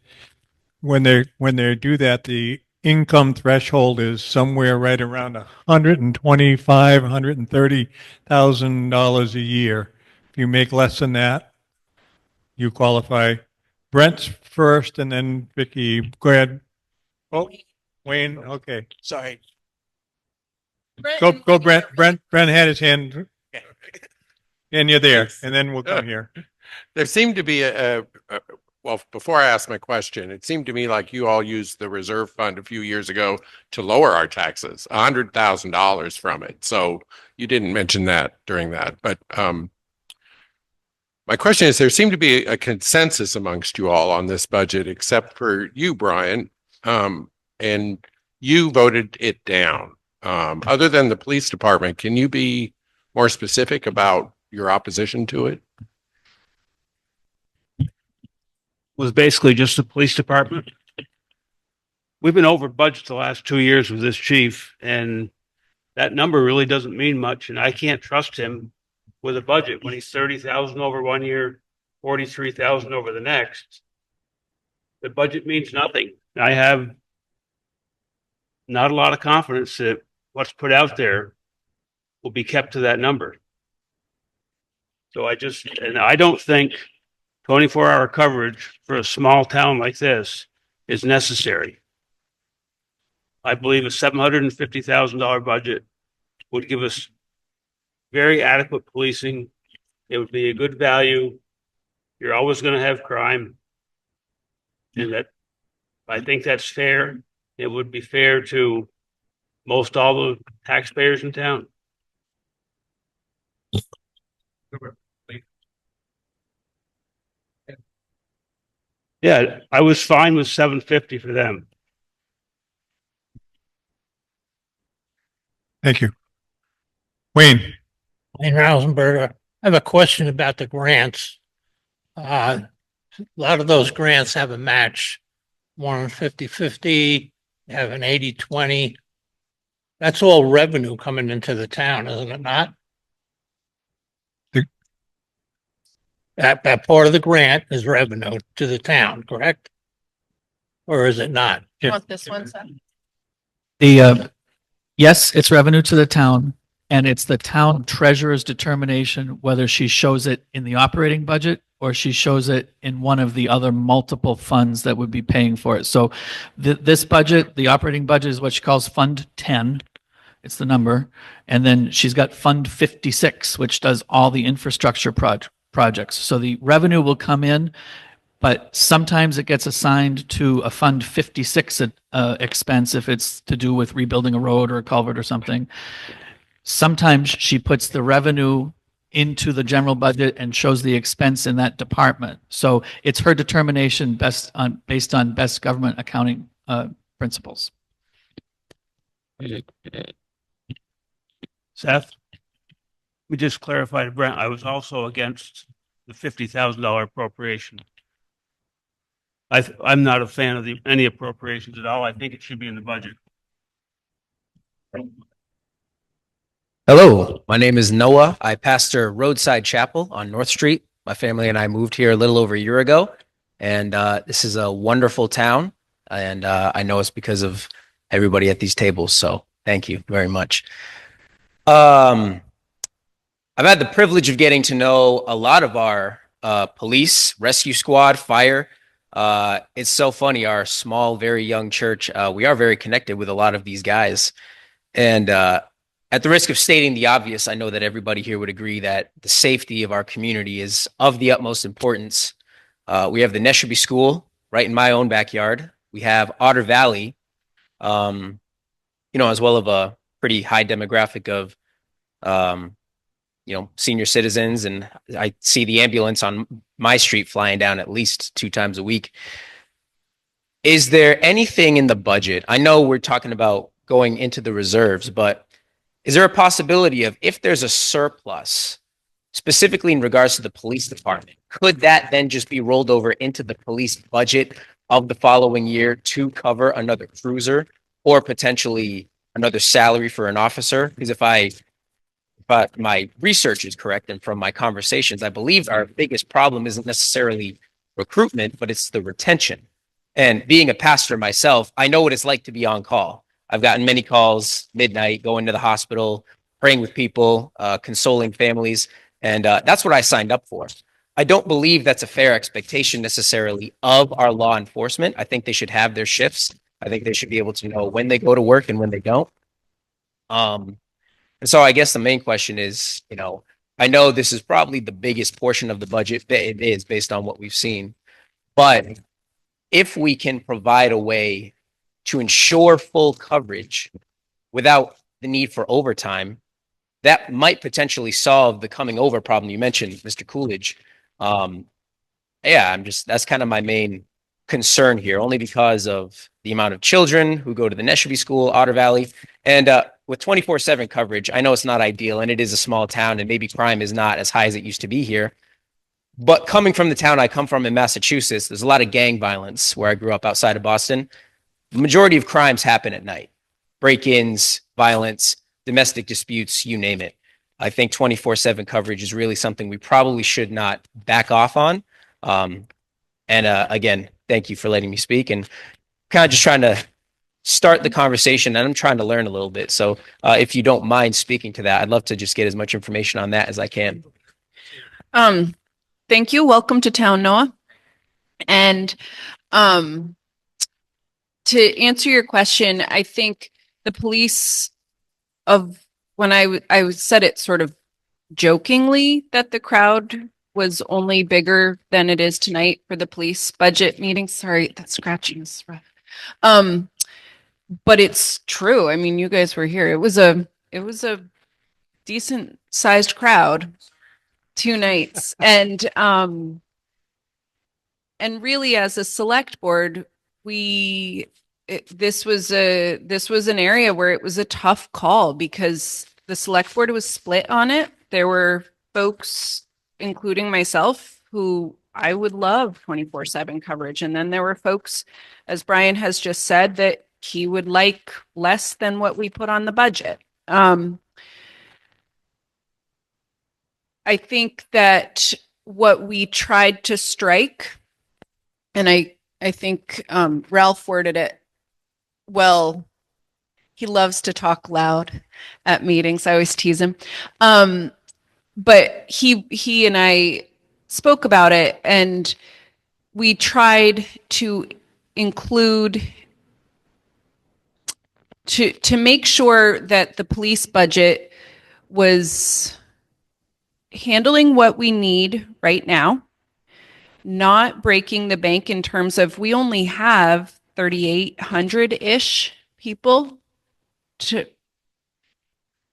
when they do that, the income threshold is somewhere right around $130,000 a year. If you make less than that, you qualify. Brent's first, and then Vicky. Go ahead. Oh, Wayne. Okay. Sorry. Go, Brent. Brent had his hand, and you're there. And then we'll come here. There seemed to be well, before I ask my question, it seemed to me like you all used the reserve fund a few years ago to lower our taxes, $100,000 from it. So you didn't mention that during that, but my question is, there seemed to be a consensus amongst you all on this budget, except for you, Brian, and you voted it down. Other than the police department, can you be more specific about your opposition to it? Was basically just the police department. We've been over budget the last 2 years with this chief, and that number really doesn't mean much. And I can't trust him with a budget when he's 30,000 over 1 year, 43,000 over the next. The budget means nothing. I have not a lot of confidence that what's put out there will be kept to that number. So I don't think 24-hour coverage for a small town like this is necessary. I believe a $750,000 budget would give us very adequate policing. It would be a good value. You're always going to have crime. And I think that's fair. It would be fair to most all the taxpayers in town. Yeah, I was fine with 750 for them. Thank you. Wayne. Wayne Rosenberger. I have a question about the grants. A lot of those grants have a match, one 50-50, have an 80-20. That's all revenue coming into the town, isn't it not? That part of the grant is revenue to the town, correct? Or is it not? You want this one, son? Yes, it's revenue to the town, and it's the town treasurer's determination whether she shows it in the operating budget or she shows it in one of the other multiple funds that would be paying for it. So this budget, the operating budget, is what she calls Fund 10. It's the number. And then she's got Fund 56, which does all the infrastructure projects. So the revenue will come in, but sometimes it gets assigned to a Fund 56 expense if it's to do with rebuilding a road or a culvert or something. Sometimes she puts the revenue into the general budget and shows the expense in that department. So it's her determination based on best government accounting principles. Seth? We just clarified, Brent, I was also against the $50,000 appropriation. I'm not a fan of any appropriations at all. I think it should be in the budget. Hello, my name is Noah. I pastor Roadside Chapel on North Street. My family and I moved here a little over a year ago, and this is a wonderful town, and I know it's because of everybody at these tables, so thank you very much. I've had the privilege of getting to know a lot of our police, rescue squad, fire. It's so funny, our small, very young church, we are very connected with a lot of these guys, and at the risk of stating the obvious, I know that everybody here would agree that the safety of our community is of the utmost importance. We have the Neshobe School right in my own backyard. We have Otter Valley, as well of a pretty high demographic of, senior citizens. And I see the ambulance on my street flying down at least 2 times a week. Is there anything in the budget? I know we're talking about going into the reserves, but is there a possibility of, if there's a surplus, specifically in regards to the police department, could that then just be rolled over into the police budget of the following year to cover another cruiser or potentially another salary for an officer? Because if my research is correct and from my conversations, I believe our biggest problem isn't necessarily recruitment, but it's the retention. And being a pastor myself, I know what it's like to be on call. I've gotten many calls midnight, going to the hospital, praying with people, consoling families, and that's what I signed up for. I don't believe that's a fair expectation necessarily of our law enforcement. I think they should have their shifts. I think they should be able to know when they go to work and when they don't. And so I guess the main question is, I know this is probably the biggest portion of the budget. It is based on what we've seen, but if we can provide a way to ensure full coverage without the need for overtime, that might potentially solve the coming over problem you mentioned, Mr. Coolidge. That's kind of my main concern here, only because of the amount of children who go to the Neshobe School, Otter Valley, and with 24/7 coverage, I know it's not ideal, and it is a small town, and maybe crime is not as high as it used to be here. But coming from the town I come from in Massachusetts, there's a lot of gang violence where I grew up outside of Boston. The majority of crimes happen at night. Break-ins, violence, domestic disputes, you name it. I think 24/7 coverage is really something we probably should not back off on. Again, thank you for letting me speak, and kind of just trying to start the conversation, and I'm trying to learn a little bit. So if you don't mind speaking to that, I'd love to just get as much information on that as I can. Thank you. Welcome to town, Noah. And to answer your question, I think the police when I said it sort of jokingly that the crowd was only bigger than it is tonight for the police budget meeting. Sorry, that scratching is rough. But it's true. I mean, you guys were here. It was a decent sized crowd, 2 nights. And really as a select board, this was an area where it was a tough call because the select board was split on it. There were folks, including myself, who I would love 24/7 coverage. And then there were folks, as Brian has just said, that he would like less than what we put on the budget. I think that what we tried to strike, and I think Ralph worded it well. He loves to talk loud at meetings. I always tease him. But he and I spoke about it, and we tried to include to make sure that the police budget was handling what we need right now, not breaking the bank in terms of we only have 3,800-ish people to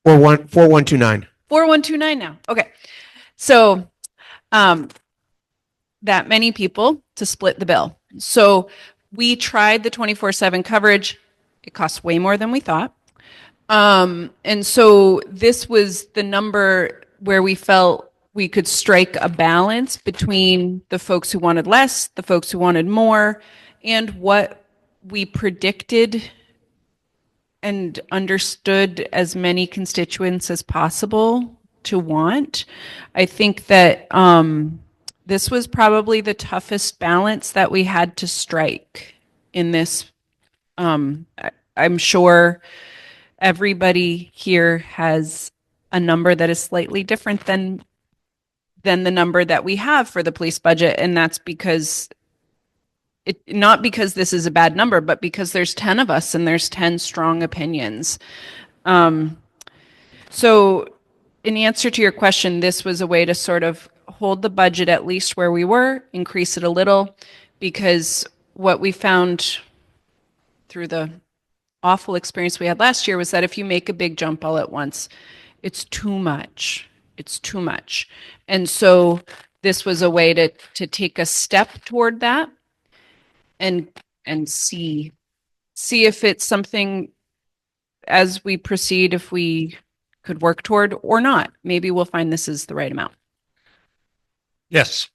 4129. 4129 now. Okay. So that many people to split the bill. So we tried the 24/7 coverage. It costs way more than we thought. And so this was the number where we felt we could strike a balance between the folks who wanted less, the folks who wanted more, and what we predicted and understood as many constituents as possible to want. I think that this was probably the toughest balance that we had to strike in this. I'm sure everybody here has a number that is slightly different than the number that we have for the police budget, and that's because not because this is a bad number, but because there's 10 of us and there's 10 strong opinions. So in answer to your question, this was a way to sort of hold the budget at least where we were, increase it a little, because what we found through the awful experience we had last year was that if you make a big jump all at once, it's too much. It's too much. And so this was a way to take a step toward that and see if it's something as we proceed, if we could work toward or not. Maybe we'll find this is the right amount. Yes.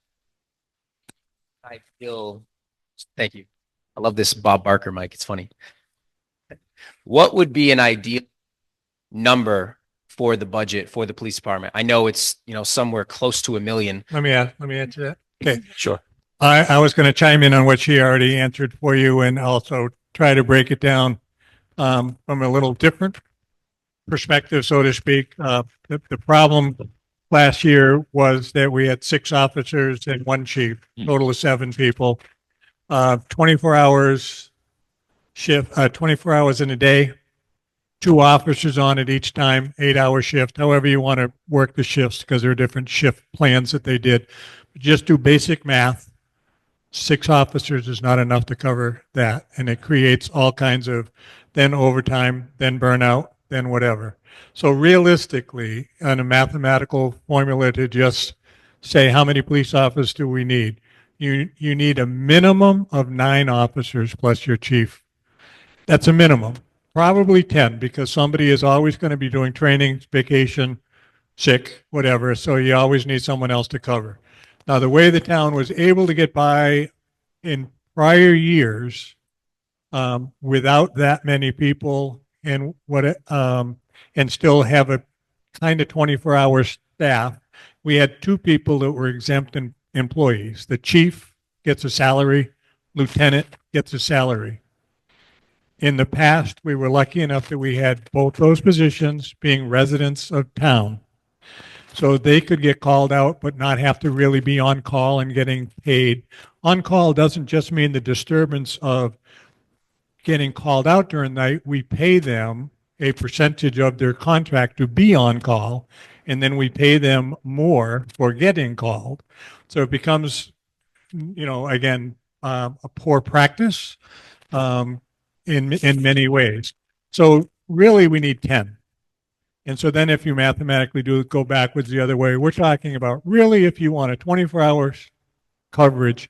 I feel, thank you. I love this Bob Barker mic. It's funny. What would be an ideal number for the budget for the police department? I know it's, somewhere close to $1 million. Let me answer that. Okay. Sure. I was going to chime in on what she already answered for you and also try to break it down from a little different perspective, so to speak. The problem last year was that we had 6 officers and 1 chief, total of 7 people, 24 hours shift, 24 hours in a day, 2 officers on at each time, 8-hour shift, however you want to work the shifts, because there are different shift plans that they did. Just do basic math. 6 officers is not enough to cover that. And it creates all kinds of then overtime, then burnout, then whatever. So realistically, on a mathematical formula to just say how many police officers do we need? You need a minimum of 9 officers plus your chief. That's a minimum. Probably 10, because somebody is always going to be doing training, vacation, sick, whatever. So you always need someone else to cover. Now, the way the town was able to get by in prior years without that many people and still have a kind of 24-hour staff, we had 2 people that were exempt employees. The chief gets a salary, lieutenant gets a salary. In the past, we were lucky enough that we had both those positions being residents of town. So they could get called out, but not have to really be on call and getting paid. On call doesn't just mean the disturbance of getting called out during the night. We pay them a percentage of their contract to be on call, and then we pay them more for getting called. So it becomes, again, a poor practice in many ways. So really, we need 10. And so then if you mathematically go backwards the other way, we're talking about really if you want a 24 hours coverage,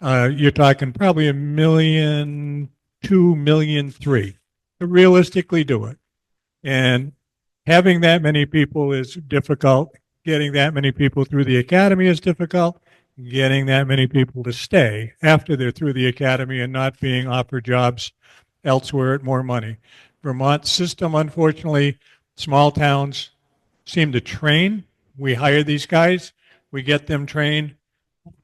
you're talking probably $1.2 million, $2 million, $3 million to realistically do it. And having that many people is difficult. Getting that many people through the academy is difficult. Getting that many people to stay after they're through the academy and not being offered jobs elsewhere at more money. Vermont's system, unfortunately, small towns seem to train. We hire these guys. We get them trained.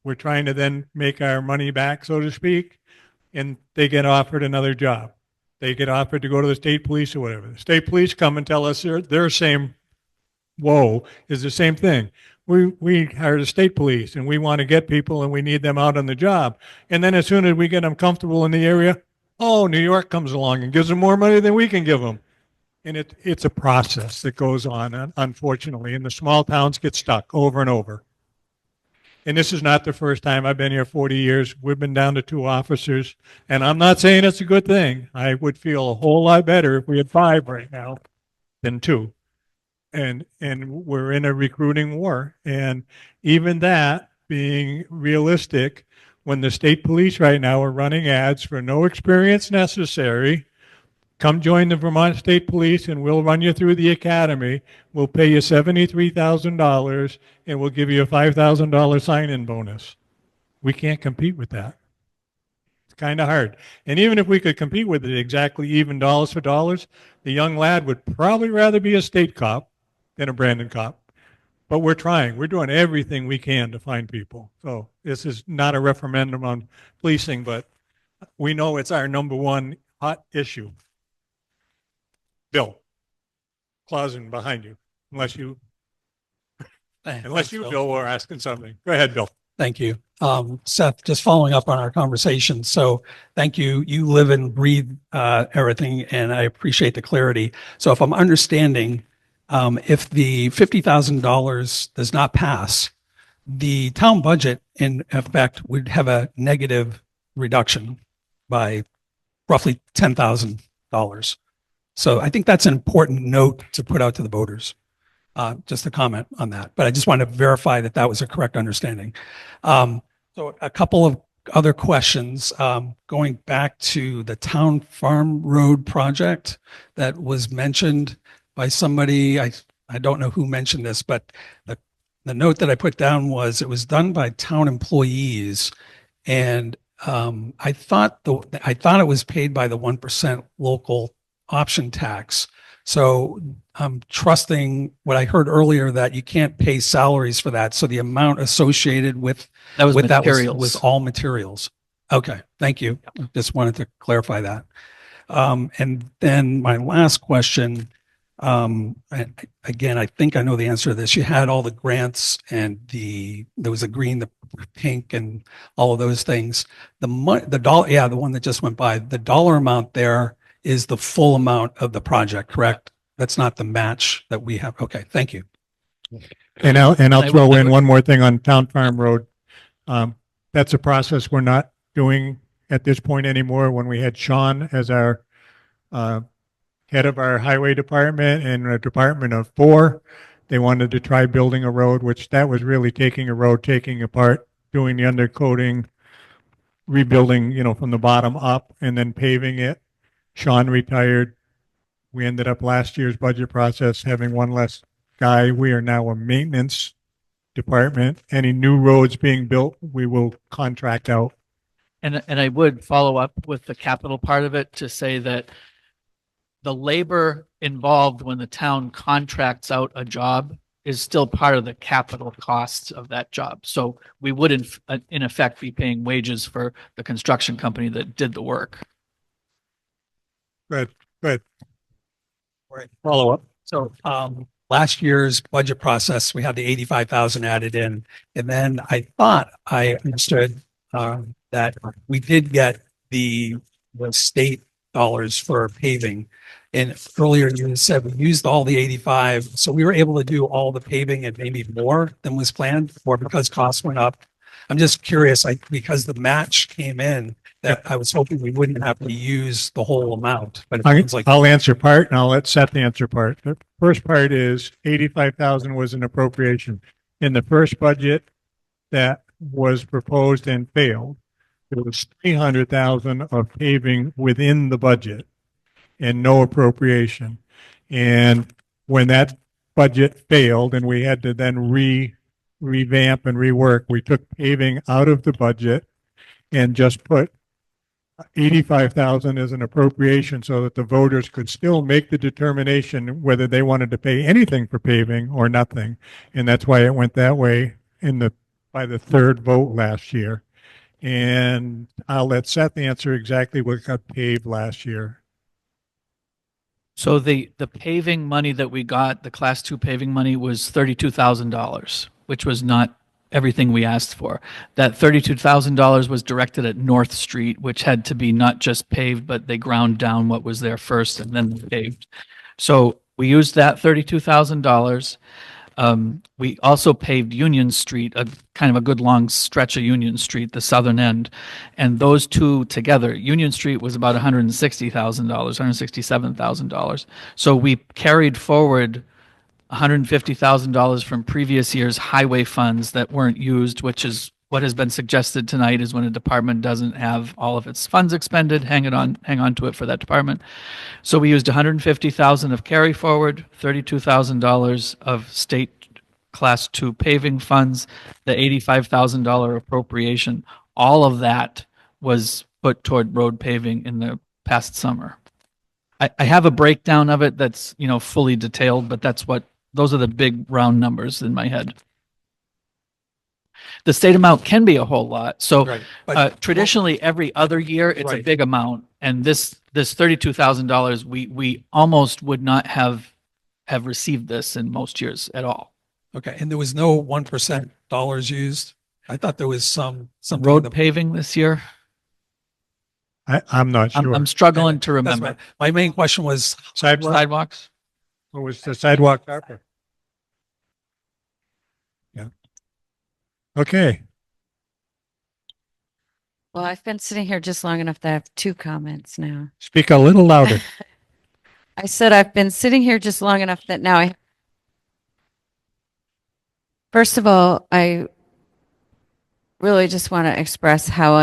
We're trying to then make our money back, so to speak, and they get offered another job. They get offered to go to the state police or whatever. The state police come and tell us their same woe is the same thing. We hire the state police, and we want to get people, and we need them out on the job. And then as soon as we get them comfortable in the area, Oh, New York comes along and gives them more money than we can give them. And it's a process that goes on, unfortunately, and the small towns get stuck over and over. And this is not the first time. I've been here 40 years. We've been down to 2 officers, and I'm not saying it's a good thing. I would feel a whole lot better if we had 5 right now than 2. And we're in a recruiting war. And even that, being realistic, when the state police right now are running ads for no experience necessary, come join the Vermont State Police and we'll run you through the academy. We'll pay you $73,000 and we'll give you a $5,000 sign-in bonus. We can't compete with that. It's kind of hard. And even if we could compete with it exactly even dollars for dollars, the young lad would probably rather be a state cop than a Brandon cop. But we're trying. We're doing everything we can to find people. So this is not a referendum on policing, but we know it's our number one hot issue. Bill, Clausen behind you, unless you, Bill, were asking something. Go ahead, Bill. Thank you. Seth, just following up on our conversation. So thank you. You live and breathe everything, and I appreciate the clarity. So if I'm understanding, if the $50,000 does not pass, the town budget in effect would have a negative reduction by roughly $10,000. So I think that's an important note to put out to the voters. Just a comment on that, but I just wanted to verify that that was a correct understanding. So a couple of other questions, going back to the Town Farm Road project that was mentioned by somebody. I don't know who mentioned this, but the note that I put down was it was done by town employees, and I thought it was paid by the 1% local option tax. So I'm trusting what I heard earlier, that you can't pay salaries for that. So the amount associated with That was that materials. was all materials. Okay, thank you. Just wanted to clarify that. And then my last question, again, I think I know the answer to this. You had all the grants and there was a green, the pink, and all of those things. The dollar, yeah, the one that just went by, the dollar amount there is the full amount of the project, correct? That's not the match that we have. Okay, thank you. And I'll throw in one more thing on Town Farm Road. That's a process we're not doing at this point anymore. When we had Sean as our head of our highway department and a department of 4, they wanted to try building a road, which that was really taking a road, taking apart, doing the undercoating, rebuilding, from the bottom up, and then paving it. Sean retired. We ended up last year's budget process having one less guy. We are now a maintenance department. Any new roads being built, we will contract out. And I would follow up with the capital part of it to say that the labor involved when the town contracts out a job is still part of the capital costs of that job. So we would in effect be paying wages for the construction company that did the work. Good. Right. Follow up. So last year's budget process, we had the 85,000 added in, and then I thought I understood that we did get the state dollars for paving. And earlier you said we used all the 85, so we were able to do all the paving and maybe more than was planned, or because costs went up. I'm just curious, because the match came in, that I was hoping we wouldn't have to use the whole amount, but it seems like. I'll answer part and I'll let Seth answer part. The first part is 85,000 was an appropriation. In the first budget that was proposed and failed, there was 300,000 of paving within the budget and no appropriation. And when that budget failed and we had to then revamp and rework, we took paving out of the budget and just put 85,000 as an appropriation so that the voters could still make the determination whether they wanted to pay anything for paving or nothing. And that's why it went that way by the third vote last year. And I'll let Seth answer exactly what got paved last year. So the paving money that we got, the class 2 paving money, was $32,000, which was not everything we asked for. That $32,000 was directed at North Street, which had to be not just paved, but they ground down what was there first and then paved. So we used that $32,000. We also paved Union Street, a kind of a good long stretch of Union Street, the southern end. And those two together, Union Street was about $160,000, $167,000. So we carried forward $150,000 from previous year's highway funds that weren't used, which is what has been suggested tonight is when a department doesn't have all of its funds expended, hang on to it for that department. So we used $150,000 of carry forward, $32,000 of state class 2 paving funds, the $85,000 appropriation. All of that was put toward road paving in the past summer. I have a breakdown of it that's, fully detailed, but those are the big round numbers in my head. The state amount can be a whole lot. So Right. But traditionally, every other year, it's a Right. big amount. And this $32,000, we almost would not have received this in most years at all. okay, and there was no 1% dollars used? I thought there was something in Road the- paving this year, I'm not sure. I'm struggling to That's remember. my main question was, Sidewalks? What was the sidewalk ARPA? Yeah. Okay. Well, I've been sitting here just long enough that I have two comments now. Speak a little louder. I said I've been sitting here just long enough that now first of all, I really just want to express how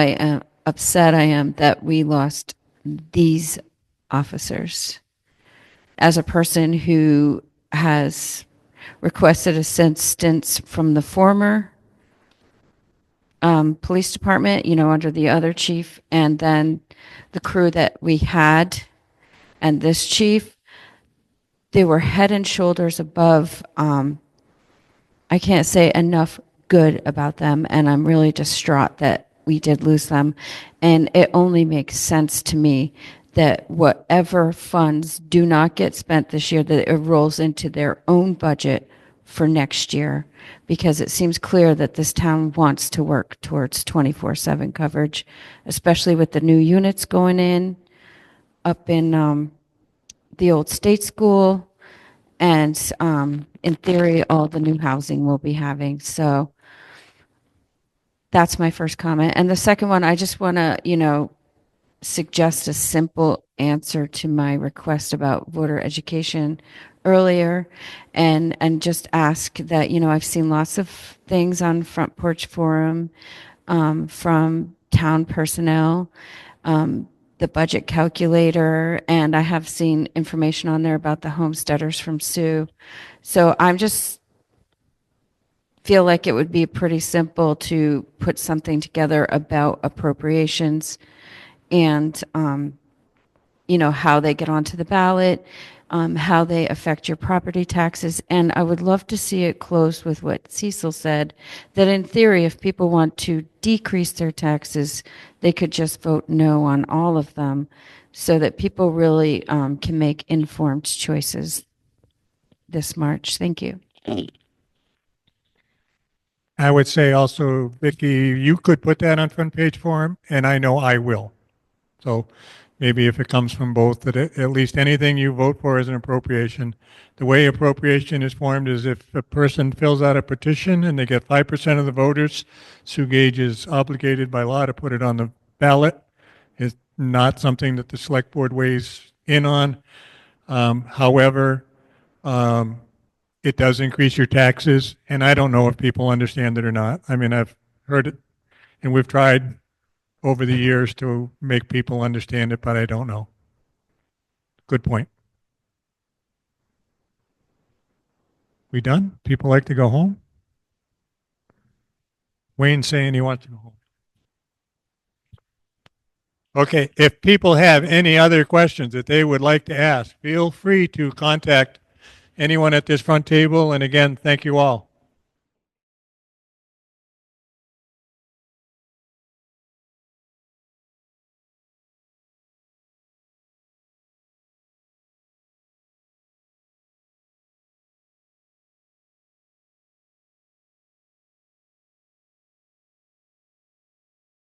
upset I am that we lost these officers. As a person who has requested assistance from the former police department, under the other chief, and then the crew that we had, and this chief, they were head and shoulders above. I can't say enough good about them, and I'm really distraught that we did lose them. And it only makes sense to me that whatever funds do not get spent this year, that it rolls into their own budget for next year, because it seems clear that this town wants to work towards 24/7 coverage, especially with the new units going in up in the old state school, and in theory, all the new housing we'll be having. So that's my first comment. And the second one, I just want to, suggest a simple answer to my request about voter education earlier, and just ask that, I've seen lots of things on Front Porch Forum from town personnel, the budget calculator, and I have seen information on there about the homesteaders from Sioux. So I'm just feel like it would be pretty simple to put something together about appropriations and, how they get onto the ballot, how they affect your property taxes. And I would love to see it close with what Cecil said, that in theory, if people want to decrease their taxes, they could just vote no on all of them, so that people really can make informed choices this March. Thank you. I would say also, Vicky, you could put that on Front Page Forum, and I know I will. So maybe if it comes from both, that at least anything you vote for is an appropriation. The way appropriation is formed is if a person fills out a petition and they get 5% of the voters, Sue Gage is obligated by law to put it on the ballot. It's not something that the select board weighs in on. However, it does increase your taxes, and I don't know if people understand it or not. I mean, I've heard it, and we've tried over the years to make people understand it, but I don't know. Good point. We done? People like to go home? Wayne's saying he wants to go home. Okay, if people have any other questions that they would like to ask, feel free to contact anyone at this front table. And again, thank you all.